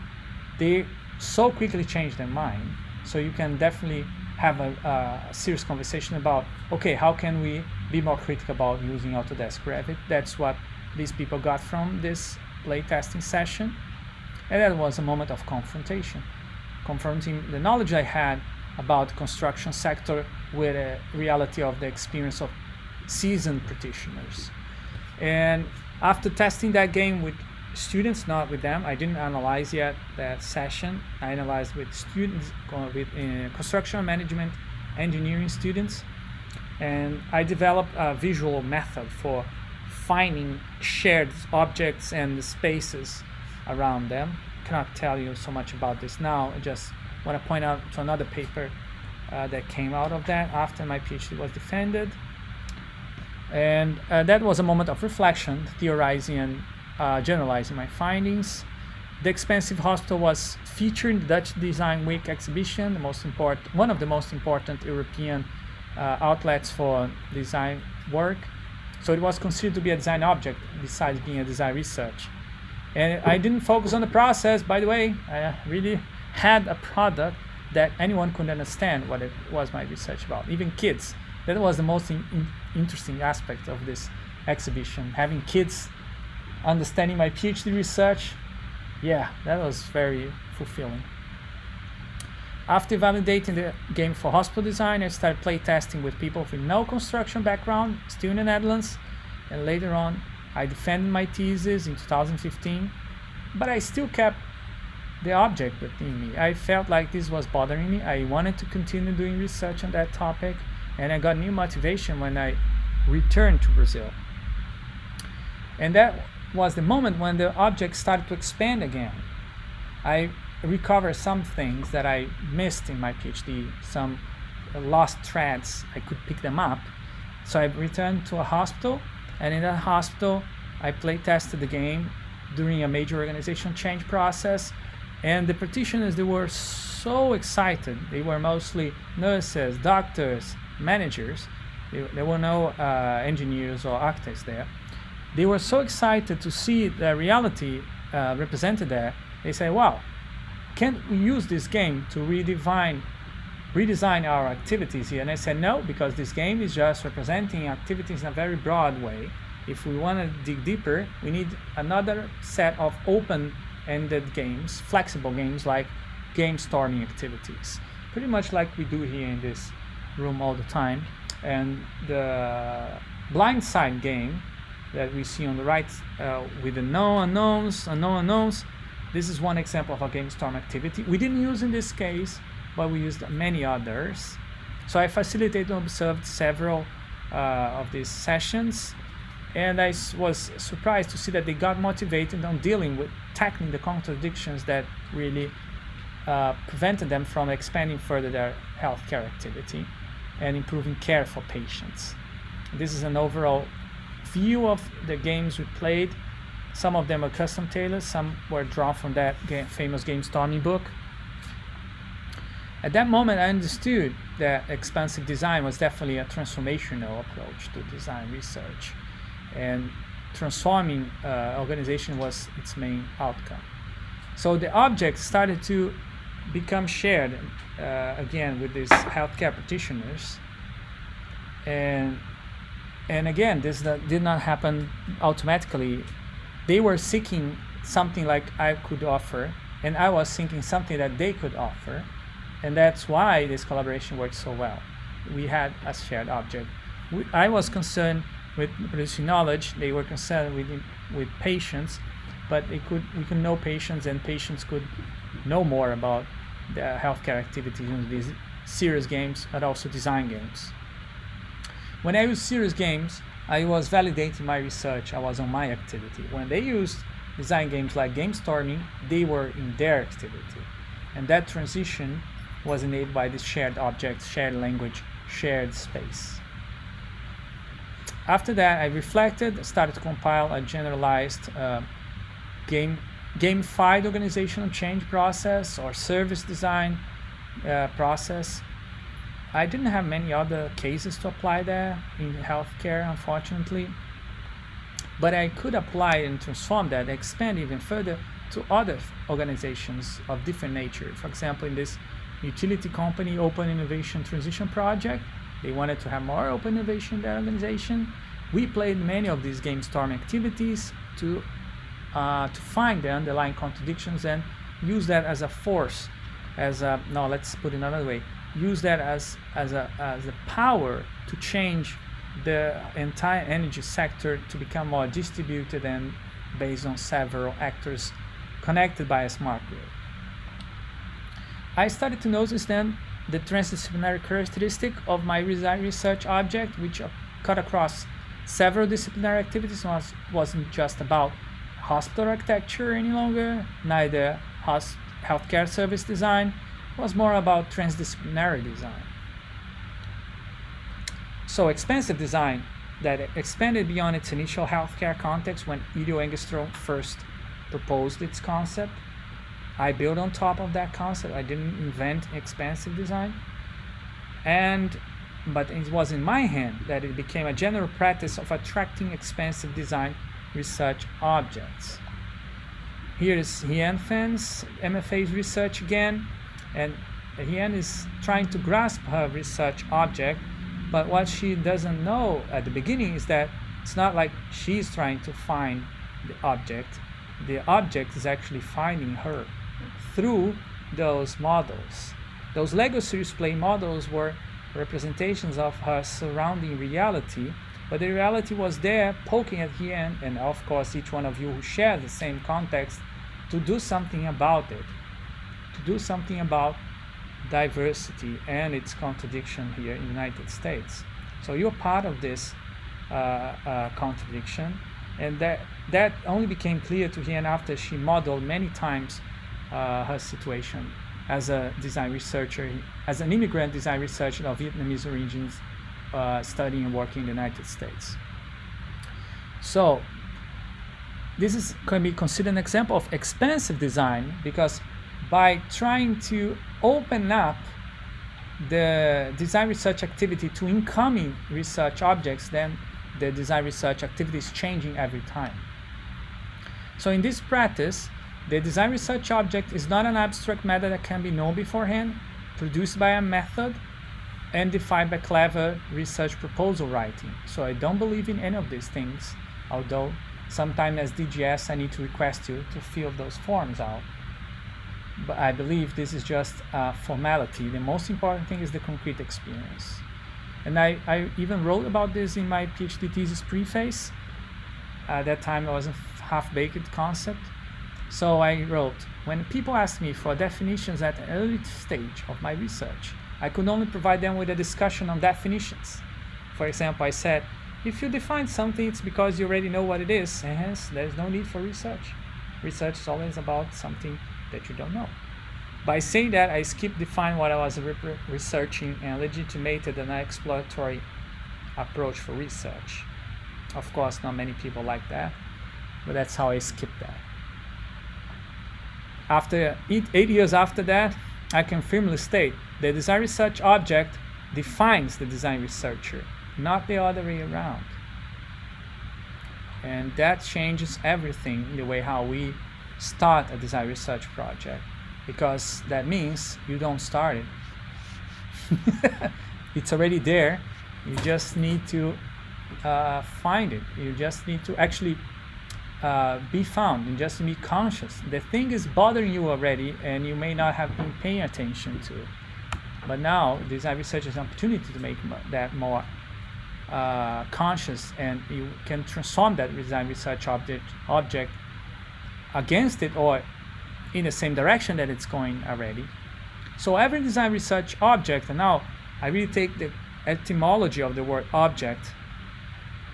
they so quickly change their mind. So you can definitely have a serious conversation about, okay, how can we be more critical about using Autodesk Revit? That's what these people got from this playtesting session. And that was a moment of confrontation, confronting the knowledge I had about the construction sector with the reality of the experience of seasoned practitioners. And after testing that game with students, not with them, I didn't analyze yet that session. I analyzed with students, with construction management engineering students. And I developed a visual method for finding shared objects and the spaces around them. Cannot tell you so much about this now. I just want to point out to another paper that came out of that after my PhD was defended. And that was a moment of reflection, theorizing and generalizing my findings. The expensive hospital was featured in the Dutch Design Week exhibition, one of the most important European outlets for design work. So it was considered to be a design object besides being a design research. And I didn't focus on the process, by the way. I really had a product that anyone could understand what it was my research about, even kids. That was the most interesting aspect of this exhibition, having kids understanding my PhD research. Yeah, that was very fulfilling. After validating the game for hospital design, I started playtesting with people with no construction background, still in the Netherlands, and later on I defended my thesis in 2015, but I still kept the object within me. I felt like this was bothering me. I wanted to continue doing research on that topic, and I got new motivation when I returned to Brazil. And that was the moment when the object started to expand again. I recovered some things that I missed in my PhD, some lost threads. I could pick them up. So I returned to a hospital, and in that hospital I play tested the game during a major organizational change process. And the practitioners, they were so excited. They were mostly nurses, doctors, managers. There were no engineers or architects there. They were so excited to see the reality represented there. They say, wow, can't we use this game to redesign our activities here? And I said, no, because this game is just representing activities in a very broad way. If we want to dig deeper, we need another set of open-ended games, flexible games like game storming activities, pretty much like we do here in this room all the time. And the blindside game that we see on the right with the known unknowns, this is one example of a game storm activity. We didn't use in this case, but we used many others. So I facilitated and observed several of these sessions, and I was surprised to see that they got motivated on tackling the contradictions that really prevented them from expanding further their healthcare activity and improving care for patients. This is an overall view of the games we played. Some of them are custom tailored, some were drawn from that famous game storming book. At that moment, I understood that expansive design was definitely a transformational approach to design research, and transforming organization was its main outcome. So the objects started to become shared again with these healthcare practitioners, and again, this did not happen automatically. They were seeking something like I could offer, and I was seeking something that they could offer, and that's why this collaboration worked so well. We had a shared object. I was concerned with producing knowledge. They were concerned with patients, but we could know patients, and patients could know more about the healthcare activities in these serious games, but also design games. When I use serious games, I was validating my research. I was on my activity. When they used design games like game storming, they were in their activity. And that transition was enabled by this shared object, shared language, shared space. After that, I reflected, started to compile a generalized gamified organizational change process or service design process. I didn't have many other cases to apply there in healthcare, unfortunately, but I could apply and transform that, expand even further to other organizations of different nature. For example, in this utility company Open Innovation Transition Project, they wanted to have more open innovation in their organization. We played many of these game storm activities to find the underlying contradictions and use that as a force, let's put it another way, use that as a power to change the entire energy sector to become more distributed and based on several actors connected by a smart grid. I started to notice then the transdisciplinary characteristic of my research object, which cut across several disciplinary activities. Wasn't just about hospital architecture any longer, neither healthcare service design. It was more about transdisciplinary design. So expansive design that expanded beyond its initial healthcare context when Ido Engström first proposed its concept. I built on top of that concept. I didn't invent expansive design. But it was in my hand that it became a general practice of attracting expansive design research objects. Here is Hien Phan's MFA's research again, and Hien is trying to grasp her research object, but what she doesn't know at the beginning is that it's not like she's trying to find the object is actually finding her through those models. Those Lego series play models were representations of her surrounding reality, but the reality was there poking at Hien, and of course each one of you who share the same context, to do something about it, to do something about diversity and its contradiction here in the United States. So you're part of this contradiction, and that only became clear to Hien after she modeled many times her situation as a design researcher, as an immigrant design researcher of Vietnamese origins, studying and working in the United States. So this can be considered an example of expansive design, because by trying to open up the design research activity to incoming research objects, then the design research activity is changing every time. So in this practice, the design research object is not an abstract matter that can be known beforehand, produced by a method, and defined by clever research proposal writing. So I don't believe in any of these things, although sometimes as DGS I need to request you to fill those forms out. But I believe this is just a formality. The most important thing is the concrete experience. And I even wrote about this in my PhD thesis preface. At that time it was a half-baked concept. So I wrote, when people asked me for definitions at an early stage of my research, I could only provide them with a discussion on definitions. For example, I said, if you define something, it's because you already know what it is, and hence there's no need for research. Research is always about something that you don't know. By saying that, I skipped defining what I was researching and legitimated an exploratory approach for research. Of course, not many people like that, but that's how I skipped that. After 8 years after that, I can firmly state the design research object defines the design researcher, not the other way around. And that changes everything in the way how we start a design research project, because that means you don't start it. It's already there. You just need to find it. You just need to actually be found, and just be conscious. The thing is bothering you already, and you may not have been paying attention to it. But now, design research is an opportunity to make that more conscious, and you can transform that design research object against it or in the same direction that it's going already. So every design research object, and now I really take the etymology of the word object,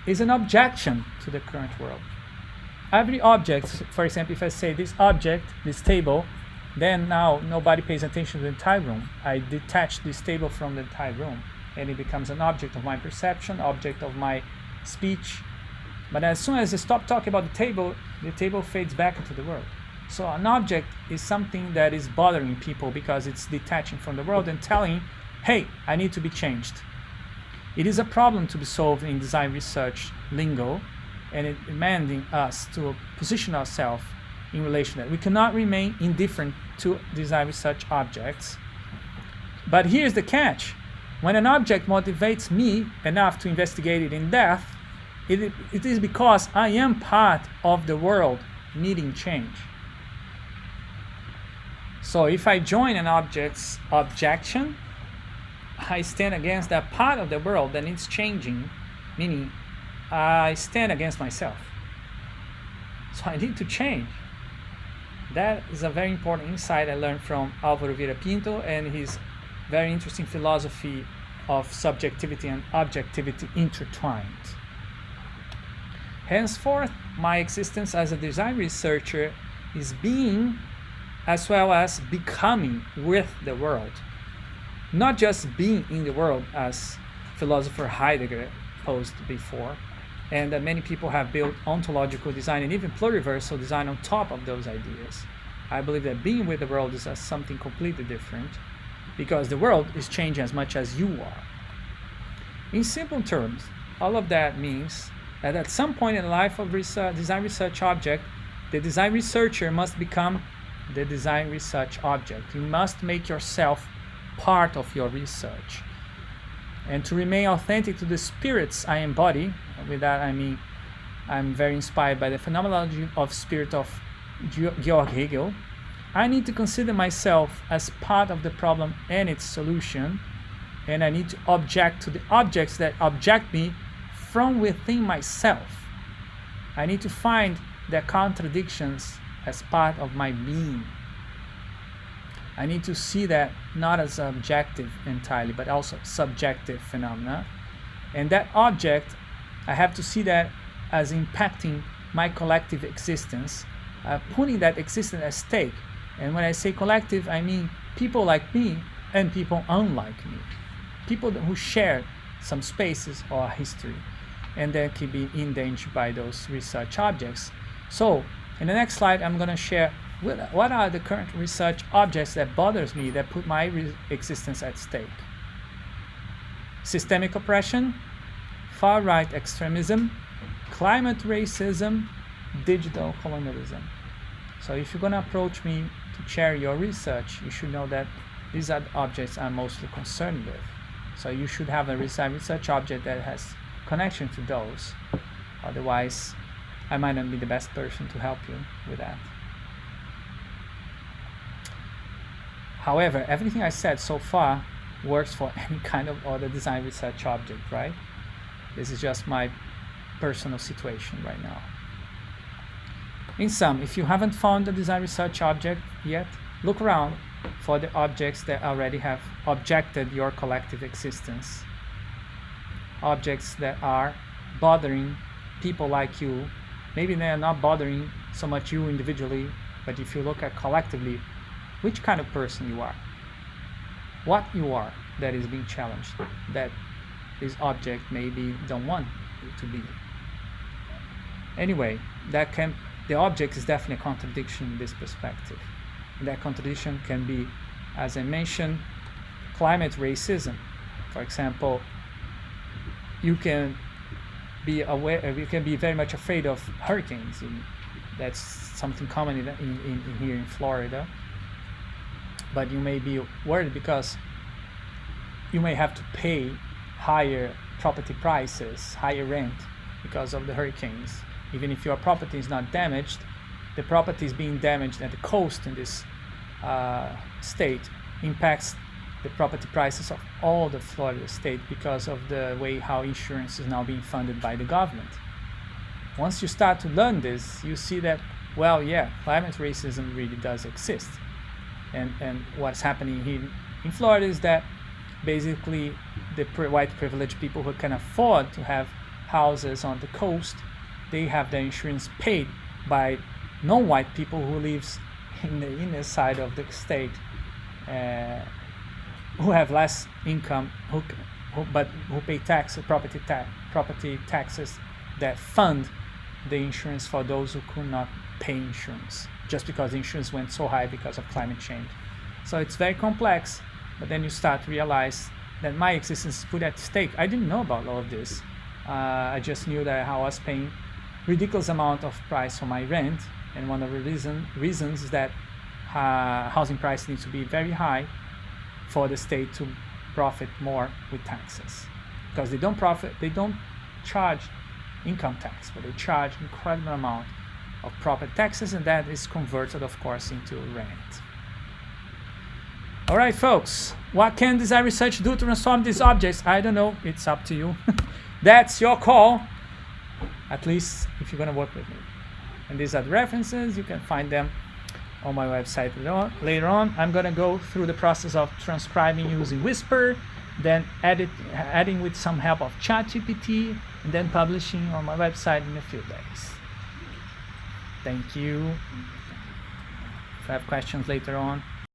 is an objection to the current world. Every object, for example, if I say this object, this table, then now nobody pays attention to the entire room. I detach this table from the entire room, and it becomes an object of my perception, object of my speech. But as soon as I stop talking about the table fades back into the world. So an object is something that is bothering people because it's detaching from the world and telling, hey, I need to be changed. It is a problem to be solved in design research lingo, and it demanding us to position ourselves in relation to that. We cannot remain indifferent to design research objects. But here's the catch. When an object motivates me enough to investigate it in depth, it is because I am part of the world needing change. So if I join an object's objection, I stand against that part of the world that needs changing, meaning I stand against myself. So I need to change. That is a very important insight I learned from Álvaro Vieira Pinto and his very interesting philosophy of subjectivity and objectivity intertwined. Henceforth, my existence as a design researcher is being as well as becoming with the world. Not just being in the world, as philosopher Heidegger posed before, and that many people have built ontological design and even pluriversal design on top of those ideas. I believe that being with the world is something completely different, because the world is changing as much as you are. In simple terms, all of that means that at some point in the life of design research object, the design researcher must become the design research object. You must make yourself part of your research. And to remain authentic to the spirits I embody, with that I mean I'm very inspired by the phenomenology of spirit of Georg Hegel, I need to consider myself as part of the problem and its solution, and I need to object to the objects that object me from within myself. I need to find their contradictions as part of my being. I need to see that not as objective entirely, but also subjective phenomena. And that object, I have to see that as impacting my collective existence, putting that existence at stake. And when I say collective, I mean people like me and people unlike me. People who share some spaces or history, and that can be endangered by those research objects. So, in the next slide, I'm going to share what are the current research objects that bothers me, that put my existence at stake. Systemic oppression, far-right extremism, climate racism, digital colonialism. So if you're going to approach me to share your research, you should know that these are the objects I'm mostly concerned with. So you should have a research object that has connection to those. Otherwise, I might not be the best person to help you with that. However, everything I said so far works for any kind of other design research object, right? This is just my personal situation right now. In sum, if you haven't found the design research object yet, look around for the objects that already have objected your collective existence. Objects that are bothering people like you. Maybe they are not bothering so much you individually, but if you look at collectively, which kind of person you are, what you are that is being challenged, that this object maybe don't want you to be. Anyway, the object is definitely a contradiction in this perspective. And that contradiction can be, as I mentioned, climate racism. For example, you can be very much afraid of hurricanes. That's something common in here in Florida. But you may be worried because you may have to pay higher property prices, higher rent because of the hurricanes. Even if your property is not damaged, the property is being damaged at the coast in this state impacts the property prices of all the Florida state because of the way how insurance is now being funded by the government. Once you start to learn this, you see that, well, yeah, climate racism really does exist. And what's happening here in Florida is that basically the white privileged people who can afford to have houses on the coast, they have their insurance paid by non-white people who lives in the inner side of the state, who have less income, who pay property taxes that fund the insurance for those who could not pay insurance, just because the insurance went so high because of climate change. So it's very complex, but then you start to realize that my existence is put at stake. I didn't know about all of this. I just knew that I was paying ridiculous amount of price for my rent, and one of the reasons is that housing price needs to be very high for the state to profit more with taxes, because they don't charge income tax, but they charge incredible amount of property taxes, and that is converted, of course, into rent. All right, folks, what can design research do to transform these objects? I don't know. It's up to you. That's your call, at least if you're going to work with me. And these are the references. You can find them on my website later on. I'm gonna go through the process of transcribing using Whisper, then adding with some help of ChatGPT, and then publishing on my website in a few days. Thank you. If I have questions later on,